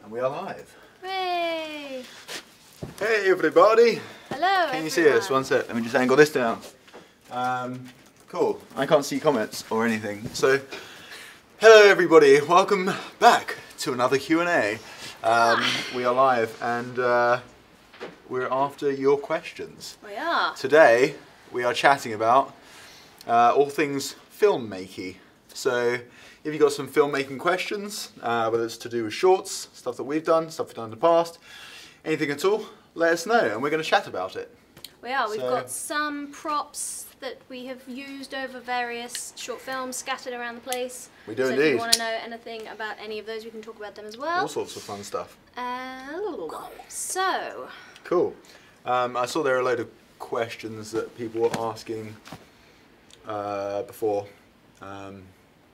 And we are live. Hooray! Hey everybody! Hello Can you see us? One sec, let me just angle this down. Cool, I can't see comments or anything. So, hello everybody, welcome back to another Q&A. We are live and we're after your questions. We are. Today, we are chatting about all things filmmaking. So, if you've got some filmmaking questions, whether it's to do with shorts, stuff that we've done, stuff we've done in the past, anything at all, let us know and we're going to chat about it. We are. We've got some props that we have used over various short films scattered around the place. We do so indeed. If you want to know anything about any of those, we can talk about them as well. All sorts of fun stuff. So. Cool. I saw there are a load of questions that people were asking before.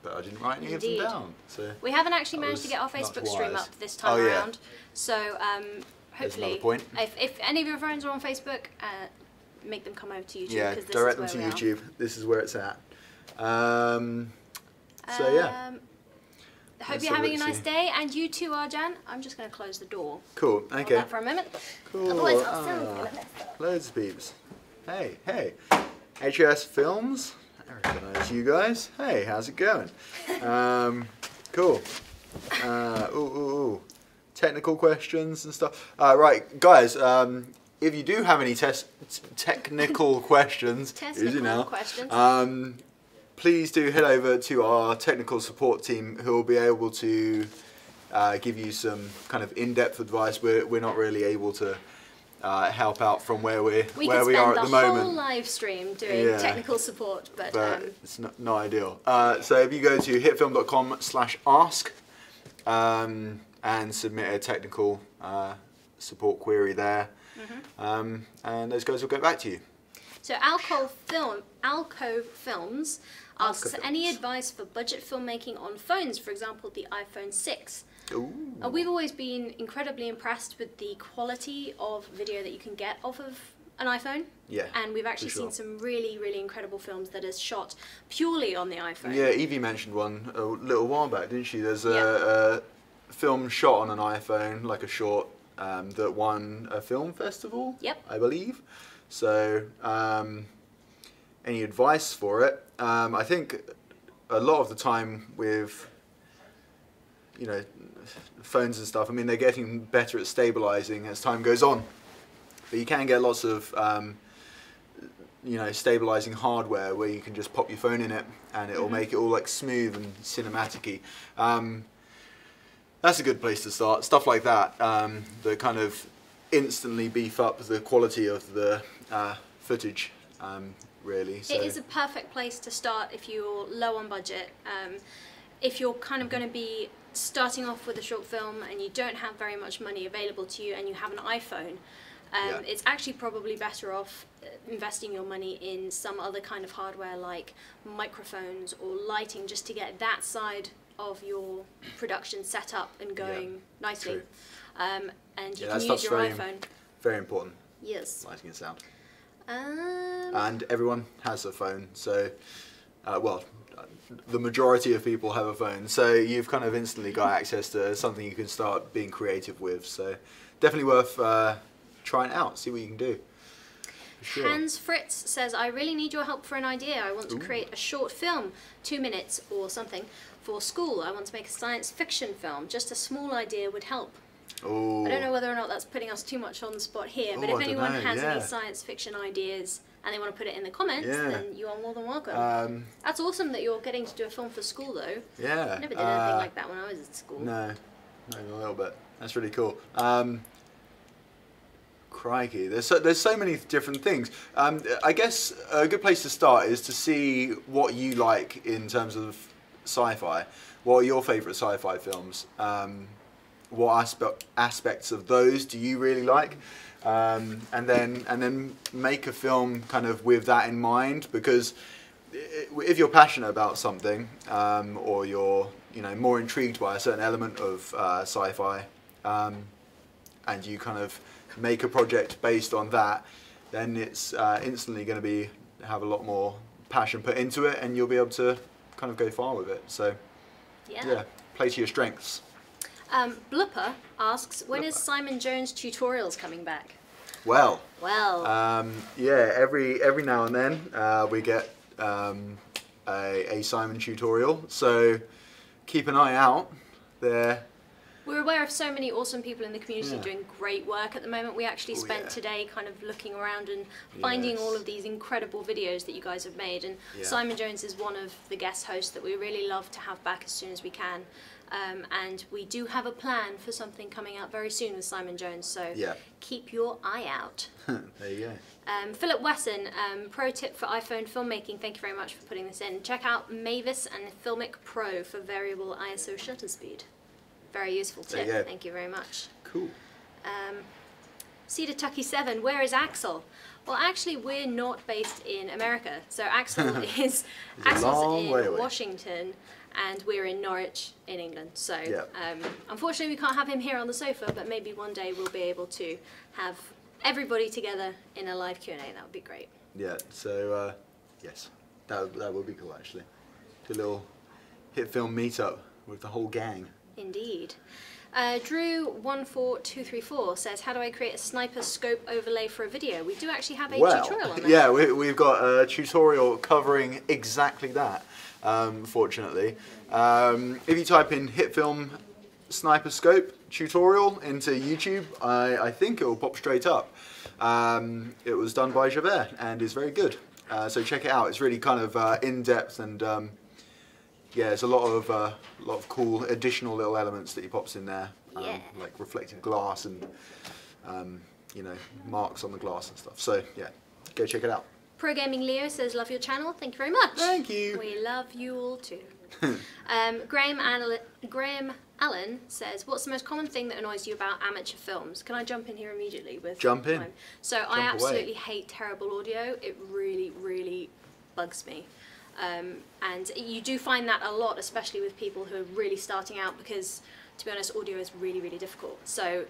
But I didn't write any of them down. So we haven't actually managed to get our Facebook stream up this time around. So hopefully, if any of your friends are on Facebook, make them come over to YouTube. Yeah, this direct is them where to YouTube. This is where it's at. So yeah. Hope you're having a nice day, and you too, Arjan. I'm just going to close the door. Cool. Okay. Hold that for a moment. Cool. Otherwise, our sound's going to mess up. Loads of peeps. Hey, hey. HitFilms. I recognise you guys. Hey, how's it going? Cool. Technical questions and stuff. Right, guys. If you do have any technical questions, please do head over to our technical support team, who will be able to give you some kind of in-depth advice. We're not really able to help out from where we are at the moment. We could spend the whole live stream doing technical support, but it's not ideal. So if you go to hitfilm.com/ask and submit a technical support query there, and those guys will get back to you. So Alco Films asks any advice for budget filmmaking on phones, for example the iPhone 6. We've always been incredibly impressed with the quality of video that you can get off of an iPhone. Yeah. And we've actually seen some really, really incredible films that are shot purely on the iPhone. Yeah, Evie mentioned one a little while back, didn't she? There's a film shot on an iPhone, like a short, that won a film festival, I believe. So, any advice for it? I think a lot of the time with, you know, phones and stuff, I mean, they're getting better at stabilizing as time goes on. But you can get lots of, you know, stabilizing hardware where you can just pop your phone in it and it'll make it all like smooth and cinematic-y. That's a good place to start. Stuff like that, that kind of instantly beef up the quality of the footage, really. So. It is a perfect place to start if you're low on budget. If you're kind of going to be starting off with a short film and you don't have very much money available to you and you have an iPhone, it's actually probably better off investing your money in some other kind of hardware like microphones or lighting, just to get that side of your production set up and going nicely. And you can use your iPhone. Very important. Yes. Lighting and sound. And everyone has a phone, so well, the majority of people have a phone, so you've kind of instantly got access to something you can start being creative with. So definitely worth trying it out, see what you can do. Sure. Hans Fritz says, I really need your help for an idea. I want to create a short film, 2 minutes or something, for school. I want to make a science fiction film. Just a small idea would help. I don't know whether or not that's putting us too much on the spot here, but if anyone has any science fiction ideas and they want to put it in the comments, then you are more than welcome. That's awesome that you're getting to do a film for school, though. Yeah. I never did anything like that when I was at school. No, not even a little bit. That's really cool. Crikey, there's so many different things. I guess a good place to start is to see what you like in terms of sci-fi. What are your favourite sci-fi films? What aspects of those do you really like? And then make a film kind of with that in mind, because if you're passionate about something, or you're more intrigued by a certain element of sci-fi, and you kind of make a project based on that, then it's instantly going to have a lot more passion put into it, and you'll be able to kind of go far with it. So yeah, play to your strengths. Blooper asks, when is Simon Jones Tutorials coming back? Well, yeah, every now and then we get a Simon tutorial, so keep an eye out there. We're aware of so many awesome people in the community doing great work at the moment. We actually spent today kind of looking around and finding all of these incredible videos that you guys have made, and Simon Jones is one of the guest hosts that we really love to have back as soon as we can. And we do have a plan for something coming out very soon with Simon Jones, so keep your eye out. There you go. Philip Wesson, pro tip for iPhone filmmaking, thank you very much for putting this in. Check out Mavis and Filmic Pro for variable ISO shutter speed. Very useful tip, thank you very much. Cool. Cedar Tucky 7, where is Axel? Well, actually, we're not based in America, so Axel is Axel's in Washington, and we're in Norwich in England. So unfortunately, we can't have him here on the sofa, but maybe one day we'll be able to have everybody together in a live Q&A. That would be great. Yeah. So yes, that would be cool actually. Do a little HitFilm meetup with the whole gang. Indeed. Drew14234 says, how do I create a sniper scope overlay for a video? We do actually have a tutorial on that. Yeah, we've got a tutorial covering exactly that, fortunately. If you type in HitFilm sniper scope tutorial into YouTube, I think it will pop straight up. It was done by Javert and is very good. So check it out. It's really kind of in-depth and yeah, it's a lot of cool additional little elements that he pops in there, like reflective glass and you know, marks on the glass and stuff. So yeah, go check it out. Pro Gaming Leo says, love your channel. Thank you very much. Thank you. We love you all too. Graham Allen says, what's the most common thing that annoys you about amateur films? Can I jump in here immediately with Jump in. So I absolutely hate terrible audio. It really, really bugs me. And you do find that a lot, especially with people who are really starting out, because to be honest, audio is really, really difficult. So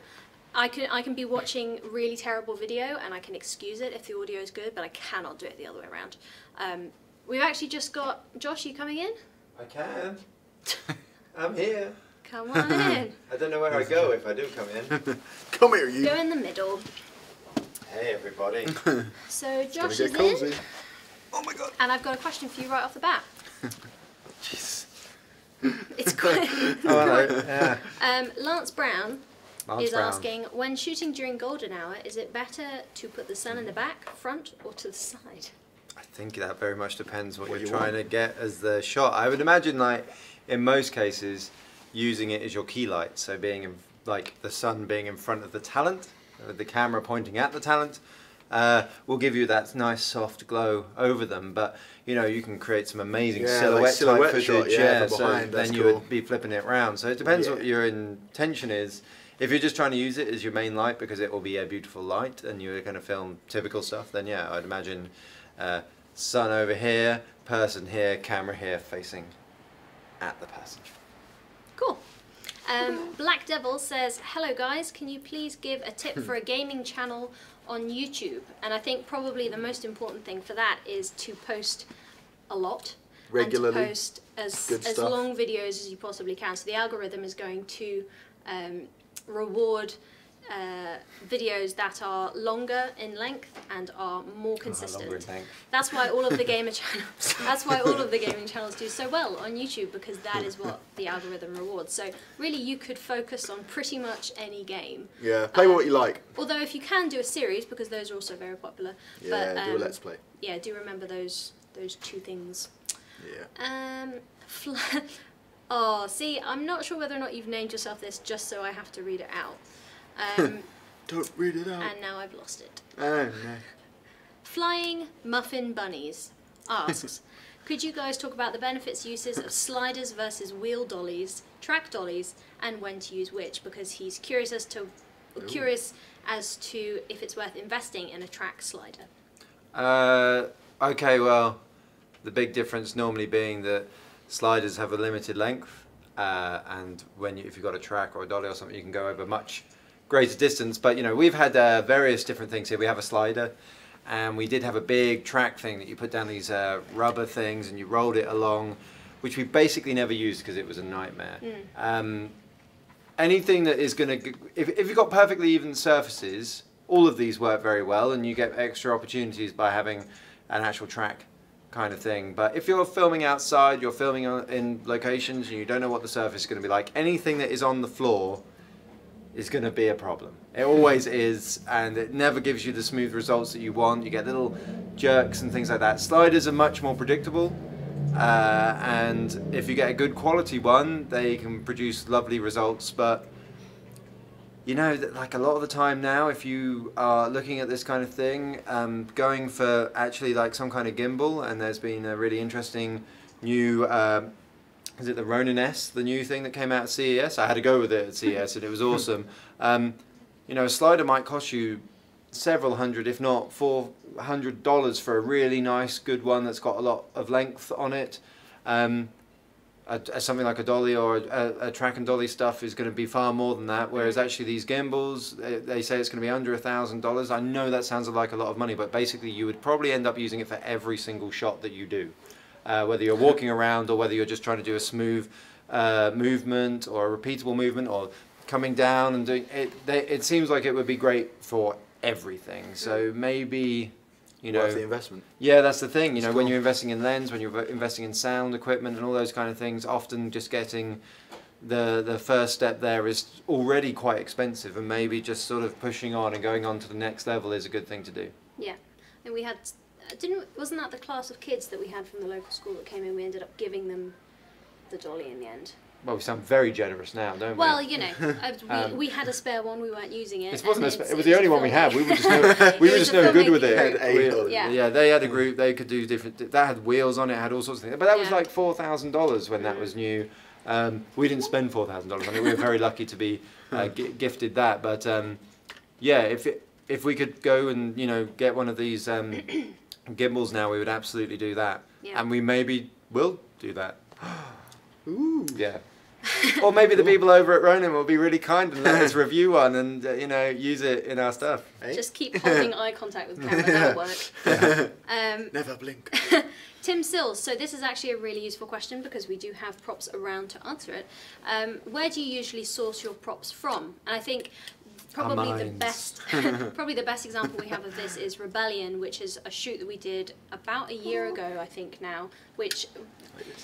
I can be watching really terrible video and I can excuse it if the audio is good, but I cannot do it the other way around. We've actually just got Josh. Are you coming in? I can. I'm here. Come on in. I don't know where I go if I do come in. Come here, you. Go in the middle. Hey, everybody. So Josh is in. Oh my god. And I've got a question for you right off the bat. Jeez. It's quite... hello. Yeah. Lance Brown is asking, when shooting during golden hour, is it better to put the sun in the back, front, or to the side? I think that very much depends what you're trying to get as the shot. I would imagine, like, in most cases, using it as your key light. So being, in, like, the sun being in front of the talent, with the camera pointing at the talent, will give you that nice soft glow over them, but you know, you can create some amazing silhouette type footage, shot, so behind, then you would be flipping it around. So it depends what your intention is. If you're just trying to use it as your main light because it will be a beautiful light and you're going to film typical stuff, then yeah, I'd imagine sun over here, person here, camera here, facing at the person. Cool. Black Devil says, hello guys, can you please give a tip for a gaming channel on YouTube? And I think probably the most important thing for that is to post a lot. Regularly. And to post as long videos as you possibly can. So the algorithm is going to reward videos that are longer in length and are more consistent. That's why all of the gamer channels. That's why all of the gaming channels do so well on YouTube, because that is what the algorithm rewards. So really, you could focus on pretty much any game. Yeah, play what you like. Although if you can do a series, because those are also very popular. Yeah, but, do a let's play. Yeah, do remember those two things. Yeah. Oh, see, I'm not sure whether or not you've named yourself this just so I have to read it out. Don't read it out. And now I've lost it. Oh, no. Flying Muffin Bunnies asks, could you guys talk about the benefits uses of sliders versus wheel dollies, track dollies, and when to use which? Because he's curious as to if it's worth investing in a track slider. Okay, well, the big difference normally being that sliders have a limited length, and if you've got a track or a dolly or something, you can go over much greater distance. But you know, we've had various different things here. We have a slider, and we did have a big track thing that you put down these rubber things and you rolled it along, which we basically never used because it was a nightmare. anything that is going to, if you've got perfectly even surfaces, all of these work very well, and you get extra opportunities by having an actual track kind of thing. But if you're filming outside, you're filming in locations and you don't know what the surface is going to be like, anything that is on the floor is going to be a problem. It always is, and it never gives you the smooth results that you want. You get little jerks and things like that. Sliders are much more predictable, and if you get a good quality one, they can produce lovely results. But you know, like a lot of the time now, if you are looking at this kind of thing, going for actually like some kind of gimbal, and there's been a really interesting new, is it the Ronin S, the new thing that came out at CES? I had to go with it at CES and it was awesome. You know, a slider might cost you several hundred, if not $400 for a really nice, good one that's got a lot of length on it. Something like a dolly or a track and dolly stuff is going to be far more than that, whereas actually these gimbals, they say it's going to be under $1,000. I know that sounds like a lot of money, but basically you would probably end up using it for every single shot that you do, whether you're walking around or whether you're just trying to do a smooth movement or a repeatable movement or coming down and doing it. It seems like it would be great for everything, so maybe, you know, worth the investment. Yeah, that's the thing. You know, cool. when you're investing in lens, when you're investing in sound equipment and all those kind of things, often just getting the first step there is already quite expensive, and maybe just sort of pushing on and going on to the next level is a good thing to do. Yeah, and we had, wasn't that the class of kids that we had from the local school that came in? We ended up giving them the dolly in the end. Well, we sound very generous now, don't we? Well, you know, we had a spare one, we weren't using it. It wasn't a spare, it was the only one we had. We were just no good with it. Yeah, they had a group, they could do different, that had wheels on it, had all sorts of things. But that was like $4,000 when that was new. We didn't spend $4,000 on it. We were very lucky to be gifted that. But yeah, if we could go and, you know, get one of these gimbals now, we would absolutely do that. Yeah. And we maybe will do that. Ooh. Yeah. Or maybe the people over at Ronin will be really kind and let us review one and, you know, use it in our stuff. Hey? Just keep holding eye contact with the camera, that'll work. Never blink. Tim Sills, so this is actually a really useful question because we do have props around to answer it. Where do you usually source your props from? And I think probably the best example we have of this is Rebellion, which is a shoot that we did about a year ago, I think now, which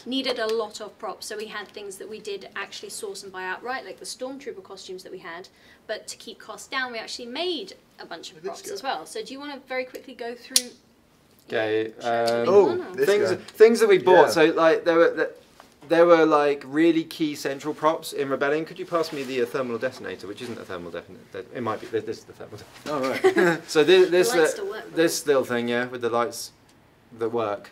needed a lot of props. So we had things that we did actually source and buy outright, like the Stormtrooper costumes that we had. But to keep costs down, we actually made a bunch of props as well. So do you want to very quickly go through? Okay. Things that we bought. Yeah. So like there were like really key central props in Rebellion. Could you pass me the thermal detonator, which isn't a thermal detonator? It might be. This is the thermal detonator. Oh right. So this little thing, yeah, with the lights that work.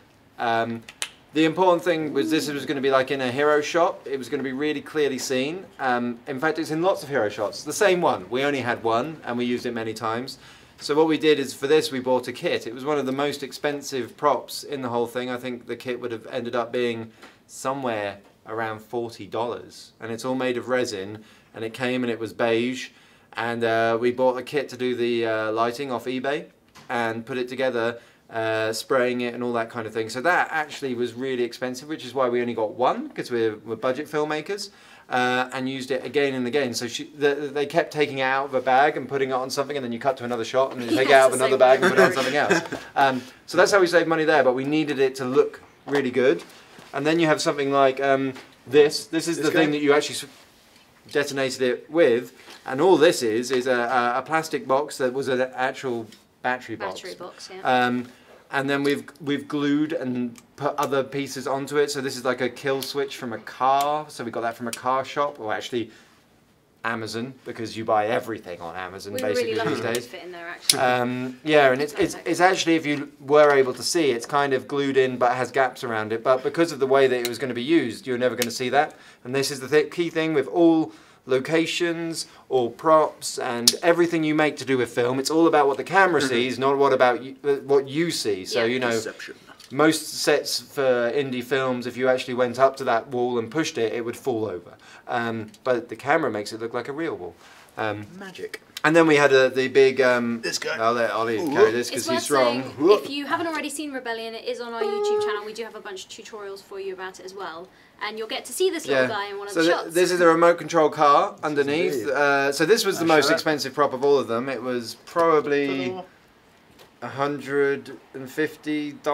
The important thing was this was going to be like in a hero shot. It was going to be really clearly seen. In fact, it's in lots of hero shots. The same one. We only had one, and we used it many times. So what we did is for this we bought a kit. It was one of the most expensive props in the whole thing. I think the kit would have ended up being somewhere around $40, and it's all made of resin, and it came and it was beige, and we bought a kit to do the lighting off eBay and put it together, spraying it and all that kind of thing. So that actually was really expensive, which is why we only got one, because we're budget filmmakers, and used it again and again. So they kept taking it out of a bag and putting it on something, and then you cut to another shot and then you take it out of another bag and put it on something else. So that's how we saved money there, but we needed it to look really good. And then you have something like this. This is the thing that you actually detonated it with, and all this is a plastic box that was an actual battery box. Battery box, yeah. And then we've glued and put other pieces onto it. So this is like a kill switch from a car. So we got that from a car shop, or actually Amazon, because you buy everything on Amazon basically these days. Fit in there, actually. Yeah, and it's actually, if you were able to see, it's kind of glued in but has gaps around it. But because of the way that it was going to be used, you're never going to see that. And this is the key thing with all locations, all props, and everything you make to do with film. It's all about what the camera sees, not what you see. So you know, Perception. Most sets for indie films, if you actually went up to that wall and pushed it, it would fall over. But the camera makes it look like a real wall. Magic. And then we had the big... this guy. I'll let Ollie carry this because he's strong. If you haven't already seen Rebellion, it is on our YouTube channel. We do have a bunch of tutorials for you about it as well. and you'll get to see this little guy in one of the shots. This is a remote control car underneath. So this was the most that. expensive prop of all of them. It was probably $150. It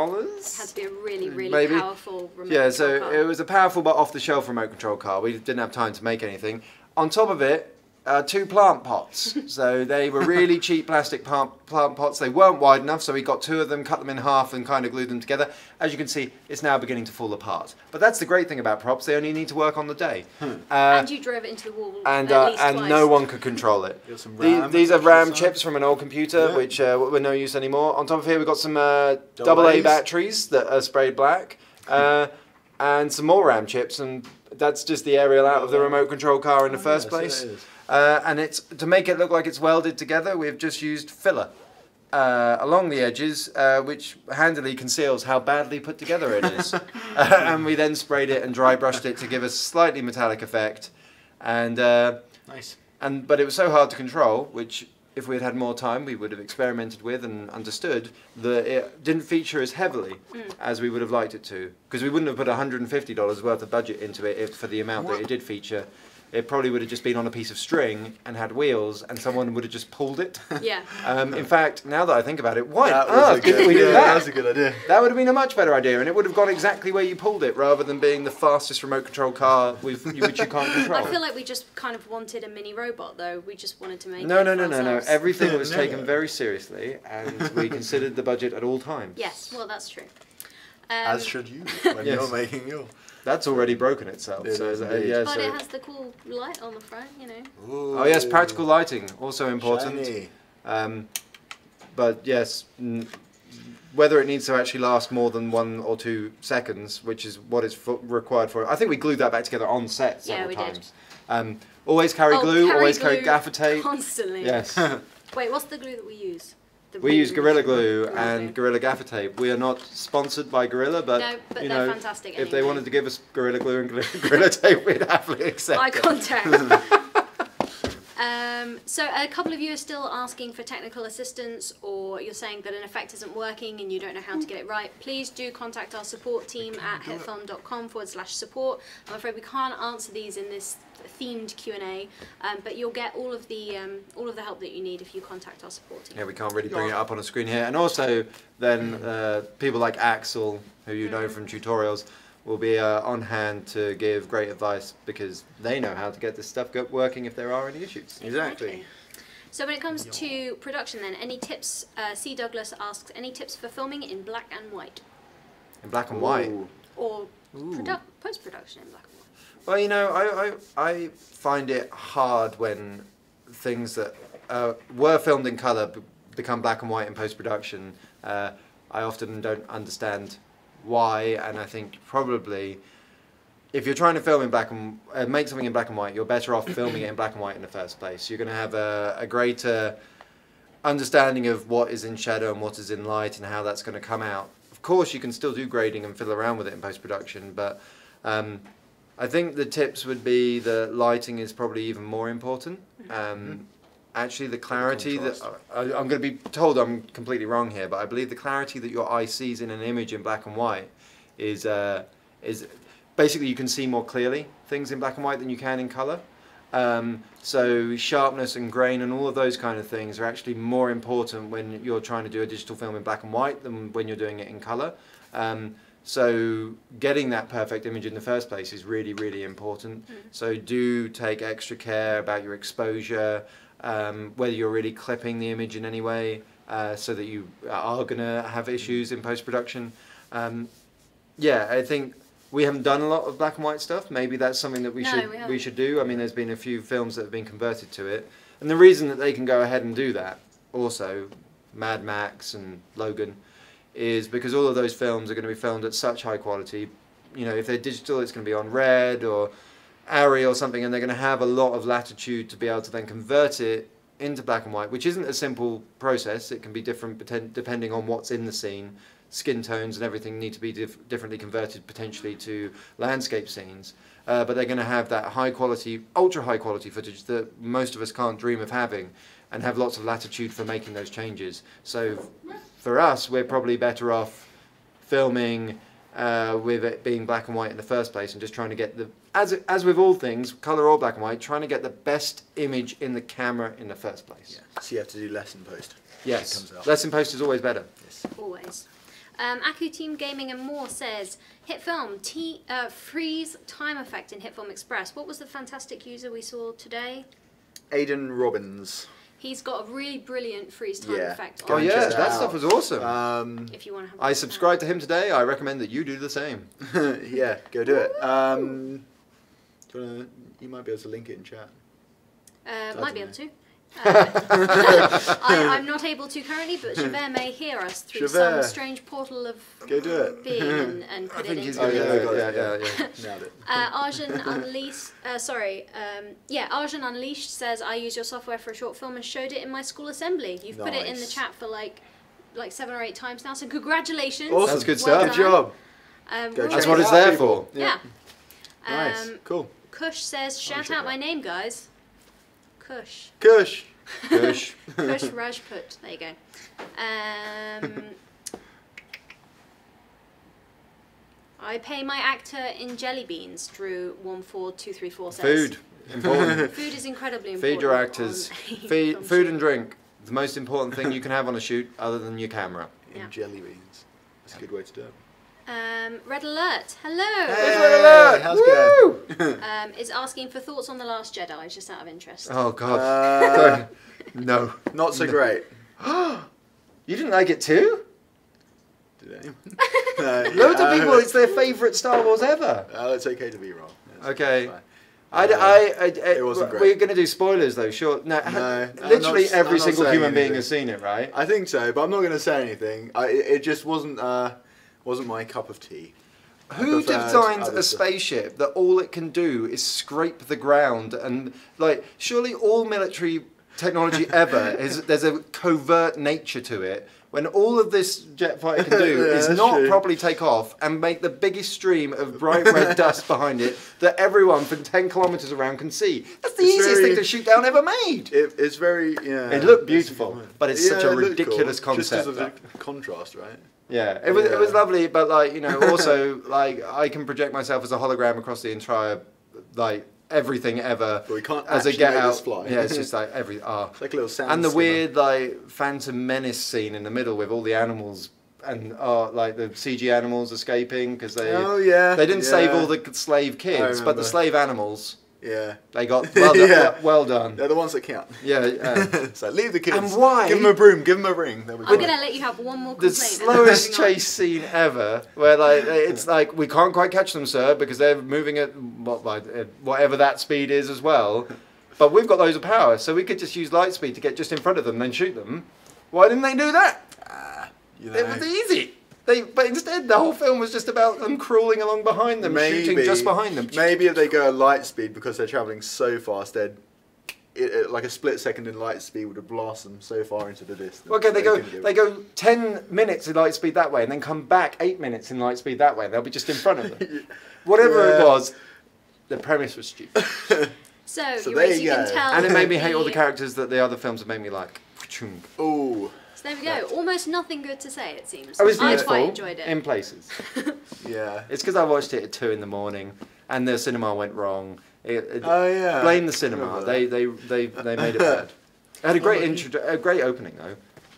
had to be a really, really maybe. powerful remote Yeah, control so car. it was a powerful but off-the-shelf remote control car. We didn't have time to make anything. On top of it, 2 plant pots. So they were really cheap plastic plant pots. They weren't wide enough, so we got 2 of them, cut them in half and kind of glued them together. As you can see, it's now beginning to fall apart. But that's the great thing about props, they only need to work on the day. And you drove it into the wall and at least and twice. no one could control it. These are RAM chips from an old computer, which were no use anymore. On top of here, we've got some AA batteries that are sprayed black, and some more RAM chips, and that's just the aerial out of the remote control car in the first place. And it's to make it look like it's welded together, we've just used filler along the edges, which handily conceals how badly put together it is. And we then sprayed it and dry brushed it to give a slightly metallic effect. And nice. But it was so hard to control, which if we had had more time we would have experimented with and understood, that it didn't feature as heavily as we would have liked it to. Because we wouldn't have put $150 worth of budget into it if for the amount that it did feature. It probably would have just been on a piece of string and had wheels, and someone would have just pulled it. Yeah. In fact, now that I think about it, why on earth didn't we do that? That was a good idea. That would have been a much better idea, and it would have gone exactly where you pulled it, rather than being the fastest remote control car which you can't control. I feel like we just kind of wanted a mini robot, though. We just wanted to make No. it for ourselves. Everything was taken very seriously, and we considered the budget at all times. Yes, well, that's true. As should you when you're making your. That's already broken itself. It So is yeah, But so. it has the cool light on the front, you know. Ooh, Oh yes, practical lighting, also important. shiny. But yes, whether it needs to actually last more than 1 or 2 seconds, which is what is required for it. I think we glued that back together on set several times. Always carry glue, always carry gaffer tape. Constantly. Yes. Wait, what's the glue that we use? We use Gorilla Glue and Gorilla Gaffer Tape. We are not sponsored by Gorilla, but, no, but you they're know, fantastic if they anyway. wanted to give us Gorilla Glue and Gorilla Tape, we'd happily accept Eye it. contact. So a couple of you are still asking for technical assistance, or you're saying that an effect isn't working and you don't know how to get it right. Please do contact our support team at hitfilm.com/support. I'm afraid we can't answer these in this themed Q&A, but you'll get all of the help that you need if you contact our support team. Yeah, we can't really bring it up on a screen here. And also, then people like Axel, who you know from tutorials, will be on hand to give great advice, because they know how to get this stuff working if there are any issues. Exactly. So when it comes to production then, any tips, C. Douglas asks, any tips for filming in black and white? In black and white? Or post-production in black and white? Well, you know, I find it hard when things that were filmed in colour become black and white in post-production. I often don't understand why, and I think probably if you're trying to film in black and make something in black and white, you're better off filming it in black and white in the first place. You're going to have a greater understanding of what is in shadow and what is in light and how that's going to come out. Of course, you can still do grading and fiddle around with it in post-production, but I think the tips would be that lighting is probably even more important. Actually, the clarity that I'm going to be told I'm completely wrong here, but I believe the clarity that your eye sees in an image in black and white is basically you can see more clearly things in black and white than you can in color. So sharpness and grain and all of those kind of things are actually more important when you're trying to do a digital film in black and white than when you're doing it in color. So getting that perfect image in the first place is really, really important. So do take extra care about your exposure, whether you're really clipping the image in any way, so that you are going to have issues in post-production. Yeah, I think we haven't done a lot of black and white stuff. Maybe that's something that we should do. I mean, there's been a few films that have been converted to it. And the reason that they can go ahead and do that, also, Mad Max and Logan, is because all of those films are going to be filmed at such high quality. You know, if they're digital, it's going to be on red or Arri or something, and they're going to have a lot of latitude to be able to then convert it into black and white, which isn't a simple process. It can be different depending on what's in the scene. Skin tones and everything need to be differently converted potentially to landscape scenes. But they're going to have that high quality, ultra high quality footage that most of us can't dream of having, and have lots of latitude for making those changes. So for us, we're probably better off filming with it being black and white in the first place, and just trying to get the, as with all things, colour or black and white, trying to get the best image in the camera in the first place. Yeah. So you have to do less in post. Yes, It comes out. less in post is always better. Yes. Always. Aku Team Gaming and More says, HitFilm, freeze time effect in HitFilm Express. What was the fantastic user we saw today? Aidan Robbins. He's got a really brilliant freeze time effect. Oh on yeah, check it. it that out. stuff was awesome. If you want to have a I look. subscribed to him today. I recommend that you do the same. Yeah, go do it. Do you might be able to link it in chat. Might be able to. I'm not able to currently, but Javert may hear us through some Javert. strange portal of Go do it. being and I put think it he's into going yeah, to got it, yeah. Nailed it. Arjun Unleashed, Arjun Unleashed says, I used your software for a short film and showed it in my school assembly. You've put it in the Nice. chat for like 7 or 8 times now, so congratulations. Awesome. That's good Well stuff. Good job. We're That's all what ready. it's there People. for. Yeah. Nice. Cool. Kush says, shout check out that. my name, guys. Kush. Kush. Kush. Kush Rajput. There you go. I pay my actor in jelly beans, Drew 14234 says. Food. Important. Food is incredibly important. Feed your actors. on a Feed film food shoot. and drink. The most important thing you can have on a shoot, other than your camera. In Yeah. jelly beans. That's a good way to do it. Red Alert, hello. Hey, Red Alert! How's it going? Is asking for thoughts on The Last Jedi, just out of interest. Oh God. No. Not so great. You didn't like it too? Did anyone? No, Loads of people, it's their favourite Star Wars ever. It's okay to be wrong. It's Okay. fine. It wasn't great. We're going to do spoilers though, sure. No, I'm literally not- every I'm not single saying human being anything. has seen it, right? I think so, but I'm not going to say anything. It just wasn't my cup of tea. I Who preferred designs other a stuff. spaceship that all it can do is scrape the ground and like surely all military technology ever is there's a covert nature to it when all of this jet fighter can do Yeah, is that's not true. properly take off and make the biggest stream of bright red dust behind it that everyone from 10 kilometers around can see. That's the It's easiest very- thing to shoot down ever made. It's very yeah. It looked that's a beautiful, good point. but it's such a it looked ridiculous cool, just 'cause concept. of the contrast, right? Yeah, it was Yeah. lovely, but like also like I can project myself as a hologram across the entire like everything ever But we can't as a actually get make out. this fly. Yeah, it's just like It's like a little sound. and the skimmer. weird like Phantom Menace scene in the middle with all the animals and like the CG animals escaping because they they didn't save all the slave kids, but the remember. slave animals Yeah. they got well done. Yeah. Well done. They're the ones that count. Yeah. So leave the kids. And why? Give them a broom. Give them a ring. They'll be I'm fine. going to let you have one more The complaint. and then slowest moving on. chase scene ever, where like it's like we can't quite catch them, sir, because they're moving at whatever that speed is as well. But we've got loads of power, so we could just use light speed to get just in front of them, and then shoot them. Why didn't they do that? You It was easy. But instead, the whole film was just about them crawling along behind them, shooting just behind them. Maybe if they go at light speed because they're traveling so fast, they'd like a split second in light speed would have blasted them so far into the distance. Okay, they couldn't do go it. 10 minutes in light speed that way, and then come back 8 minutes in light speed that way. They'll be just in front of them. Whatever it Yeah. was, the premise was stupid. So So you, there as you you can go. tell, And it made me hate all the characters that the other films have made me like. Ooh, So there we go. Almost nothing good to say, it seems. It was I beautiful quite enjoyed it. in places. yeah. It's because I watched it at 2 in the morning, and the cinema went wrong. Oh yeah. Blame the I cinema. remember They that. made it bad. It had a great a great opening though.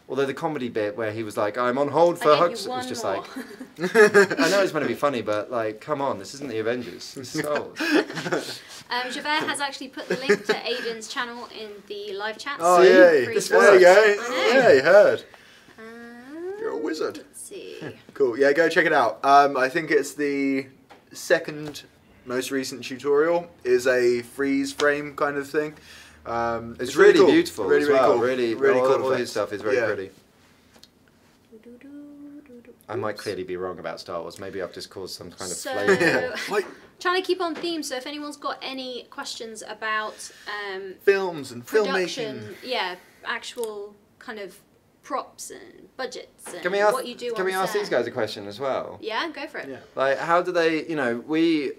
Although the comedy bit where he was like, "I'm on hold for I gave hugs," you it was one just more. like, I know it's meant to be funny, but like, come on, this isn't the Avengers. This is Star Wars. Javert has actually put the link to Aidan's channel in the live chat. Oh See? yay! This There you works. go. I know. Yeah, you heard. Um, You're a wizard. Let's see. Cool. Yeah, go check it out. I think it's the second most recent tutorial. Is a freeze frame kind of thing. It's really cool. beautiful Really, as really well. cool. Really, Really all, cool all his effects. stuff is very Yeah. pretty. I might clearly be wrong about Star Wars. Maybe I've just caused some kind of So- flame. Like Trying to keep on theme, so if anyone's got any questions about films and production, filmmaking. yeah, actual kind of props and budgets and Can we ask? what you do Can on we ask set. these guys a question as well? Yeah, go for it. Yeah. Like, how do they? You know, we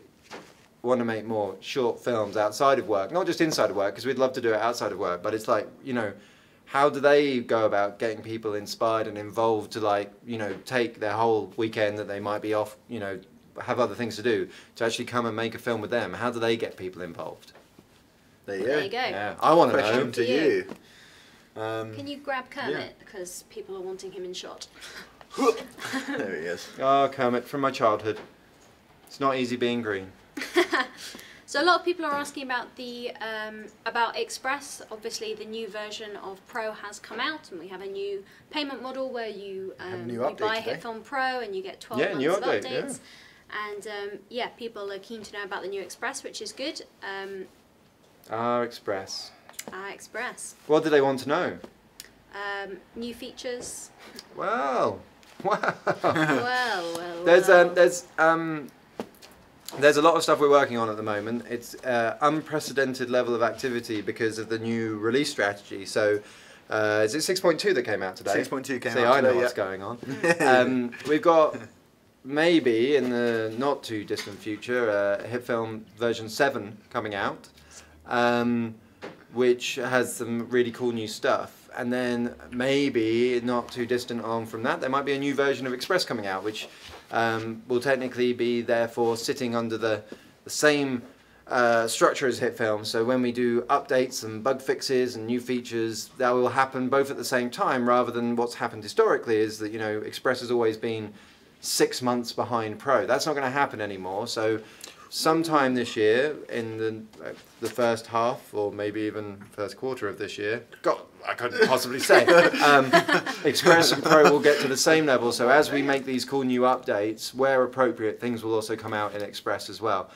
want to make more short films outside of work, not just inside of work, because we'd love to do it outside of work. But it's like, you know, how do they go about getting people inspired and involved to, like, you know, take their whole weekend that they might be off, you know, have other things to do, to actually come and make a film with them? How do they get people involved? There you There you go. Yeah, I want to know. Question to you. Can you grab Kermit, because people are wanting him in shot? There he is. Oh, Kermit, from my childhood. It's not easy being green. So a lot of people are asking about the about Express. Obviously, the new version of Pro has come out, and we have a new payment model where you, new you update buy today. HitFilm Pro and you get 12 Yeah, new months of update, updates. And yeah, people are keen to know about the new Express, which is good. Express. Express. What do they want to know? New features. Well, wow. well. There's a lot of stuff we're working on at the moment. It's unprecedented level of activity because of the new release strategy. So, is it 6.2 that came out today? 6.2 came See, out I know today, what's going on. We've got, maybe in the not too distant future, HitFilm version 7 coming out, which has some really cool new stuff. And then maybe not too distant on from that, there might be a new version of Express coming out, which will technically be therefore sitting under the same structure as HitFilm. So when we do updates and bug fixes and new features, that will happen both at the same time, rather than what's happened historically is that, you know, Express has always been 6 months behind Pro. That's not going to happen anymore. So sometime this year, in the first half, or maybe even first quarter of this year, God, I couldn't possibly say, Express and Pro will get to the same level. So as we make these cool new updates, where appropriate, things will also come out in Express as well.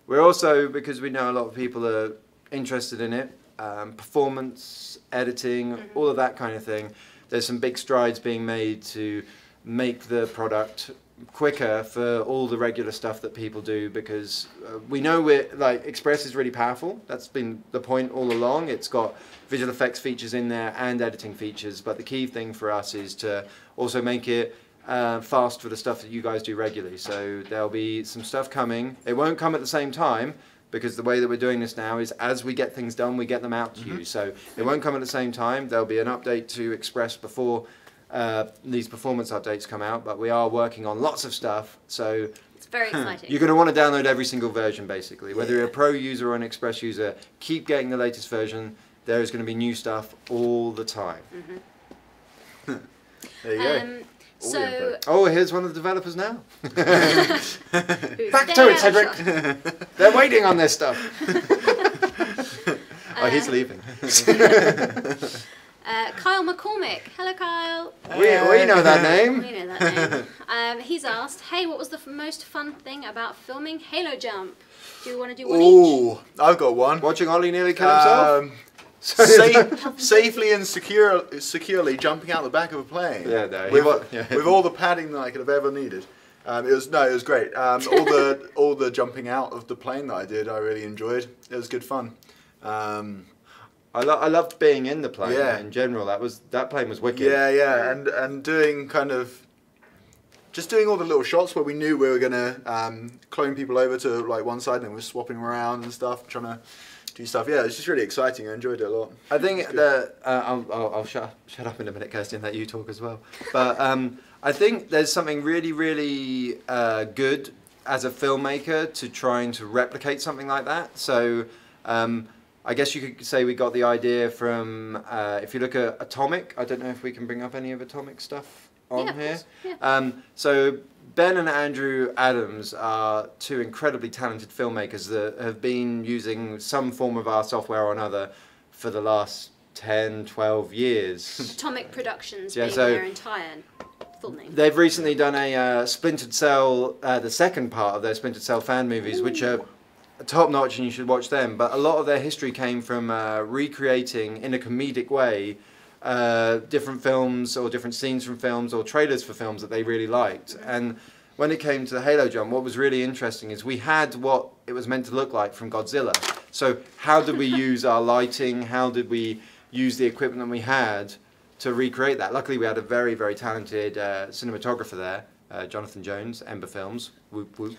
We're also, because we know a lot of people are interested in it, performance, editing, all of that kind of thing, there's some big strides being made to make the product quicker for all the regular stuff that people do, because we know Express is really powerful. That's been the point all along. It's got visual effects features in there and editing features, but the key thing for us is to also make it fast for the stuff that you guys do regularly. So there'll be some stuff coming. It won't come at the same time, because the way that we're doing this now is as we get things done, we get them out to you. So it won't come at the same time. There'll be an update to Express before these performance updates come out, but we are working on lots of stuff, so it's very exciting. You're going to want to download every single version, basically. Whether you're a Pro user or an Express user, keep getting the latest version. There is going to be new stuff all the time. There you go. So, oh, here's one of the developers now. back to it, Cedric. They're waiting on this stuff. Oh, he's leaving. Kyle McCormick. Hello, Kyle. We know that name. We know that name. He's asked, hey, what was the most fun thing about filming Halo Jump? Do you want to do one each? I've got one. Watching Ollie nearly kill himself? Safely and securely jumping out the back of a plane. Yeah, no, with all the padding that I could have ever needed. It was great. All the jumping out of the plane that I did, I really enjoyed. It was good fun. I loved being in the plane. Yeah. In general, that plane was wicked. Yeah, and doing just doing all the little shots where we knew we were gonna clone people over to like one side, and then we're swapping around and stuff, trying to do stuff. Yeah, it's just really exciting. I enjoyed it a lot. I think that I'll shut up in a minute, Kirsty, and let you talk as well. But I think there's something really, really good as a filmmaker to trying to replicate something like that. So I guess you could say we got the idea from, if you look at Atomic, I don't know if we can bring up any of Atomic stuff on here. Yeah. So Ben and Andrew Adams are two incredibly talented filmmakers that have been using some form of our software or another for the last 10, 12 years. Atomic Productions being their entire full name. They've recently done a Splintered Cell, the second part of their Splintered Cell fan movies, which are top notch and you should watch them. But a lot of their history came from recreating in a comedic way different films or different scenes from films or trailers for films that they really liked. And when it came to the Halo Jump, what was really interesting is we had what it was meant to look like from Godzilla. So how did we use our lighting? How did we use the equipment that we had to recreate that? Luckily, we had a very, very talented cinematographer there, Jonathan Jones, Ember Films. Whoop, whoop.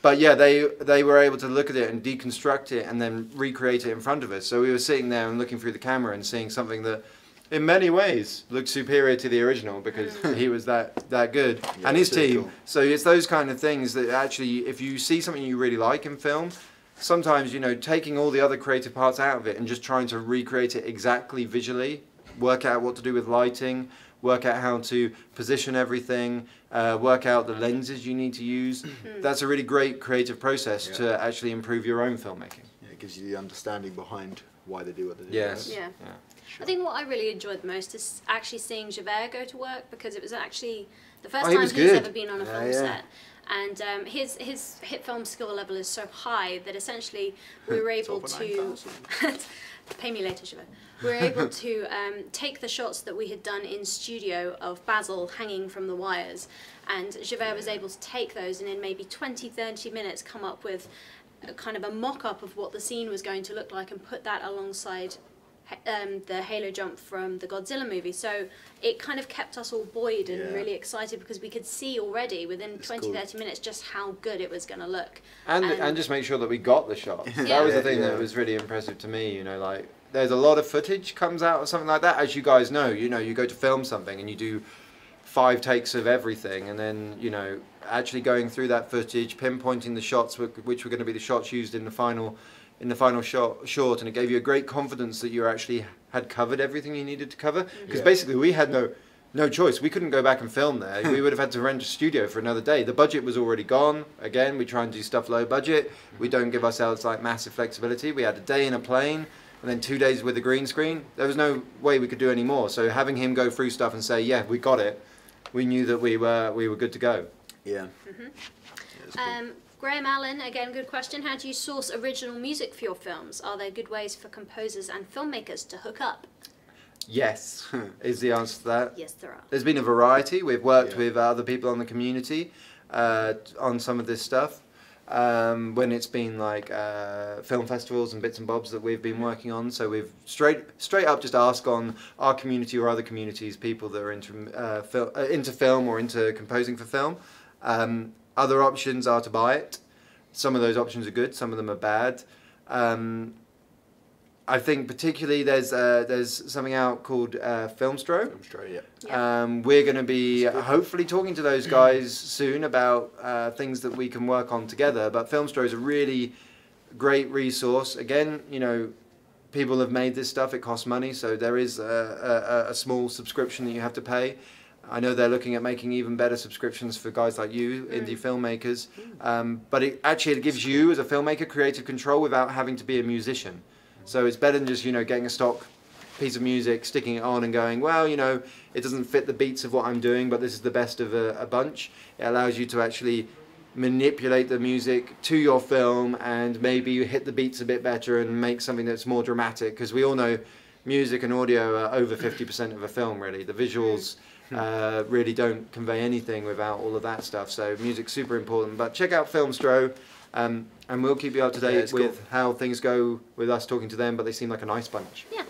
But yeah, they were able to look at it and deconstruct it and then recreate it in front of us. So we were sitting there and looking through the camera and seeing something that, in many ways, looked superior to the original because he was that good, Yeah, and his team. cool. So it's those kind of things that actually, if you see something you really like in film, sometimes, you know, taking all the other creative parts out of it and just trying to recreate it exactly visually, work out what to do with lighting, work out how to position everything, work out the lenses you need to use. That's a really great creative process to actually improve your own filmmaking. Yeah, it gives you the understanding behind why they do what they do. Yes. right? Yeah. I think what I really enjoyed the most is actually seeing Javert go to work, because it was actually the first time he's ever been on a film set. And his HitFilm skill level is so high that essentially we were able to pay me later, Javert. We were able to take the shots that we had done in studio of Basil hanging from the wires, and Javert was able to take those and in maybe 20-30 minutes come up with a kind of a mock-up of what the scene was going to look like and put that alongside the halo jump from the Godzilla movie. So it kind of kept us all buoyed and really excited, because we could see already within 20-30 minutes just how good it was going to look. And just make sure that we got the shots. That was the thing that was really impressive to me, you know, like there's a lot of footage comes out or something like that, as you guys know, you know, you go to film something and you do 5 takes of everything, and then, you know, actually going through that footage, pinpointing the shots which were going to be the shots used in the final short, and it gave you a great confidence that you actually had covered everything you needed to cover, because basically we had no choice. We couldn't go back and film there. We would have had to rent a studio for another day. The budget was already gone. Again, we try and do stuff low budget. We don't give ourselves like massive flexibility. We had a day in a plane and then 2 days with a green screen. There was no way we could do any more. So having him go through stuff and say, yeah, we got it, we knew that we were good to go. Yeah. Graham Allen, again, good question. How do you source original music for your films? Are there good ways for composers and filmmakers to hook up? Yes, is the answer to that. Yes, there are. There's been a variety. We've worked with other people on the community on some of this stuff. When it's been like film festivals and bits and bobs that we've been working on. So we've straight up just asked on our community or other communities, people that are into film or into composing for film. Other options are to buy it. Some of those options are good, some of them are bad. I think particularly there's something out called Filmstro. Filmstro, yeah. We're going to be hopefully talking to those guys soon about things that we can work on together. But Filmstro is a really great resource. Again, you know, people have made this stuff. It costs money, so there is a small subscription that you have to pay. I know they're looking at making even better subscriptions for guys like you, indie filmmakers. But it gives you, as a filmmaker, creative control without having to be a musician. So it's better than just, you know, getting a stock piece of music, sticking it on and going, well, you know, it doesn't fit the beats of what I'm doing, but this is the best of a bunch. It allows you to actually manipulate the music to your film and maybe you hit the beats a bit better and make something that's more dramatic, because we all know music and audio are over 50% of a film, really. The visuals really don't convey anything without all of that stuff, so music's super important. But check out Filmstro, and we'll keep you up to date with how things go with us talking to them, but they seem like a nice bunch. Yeah.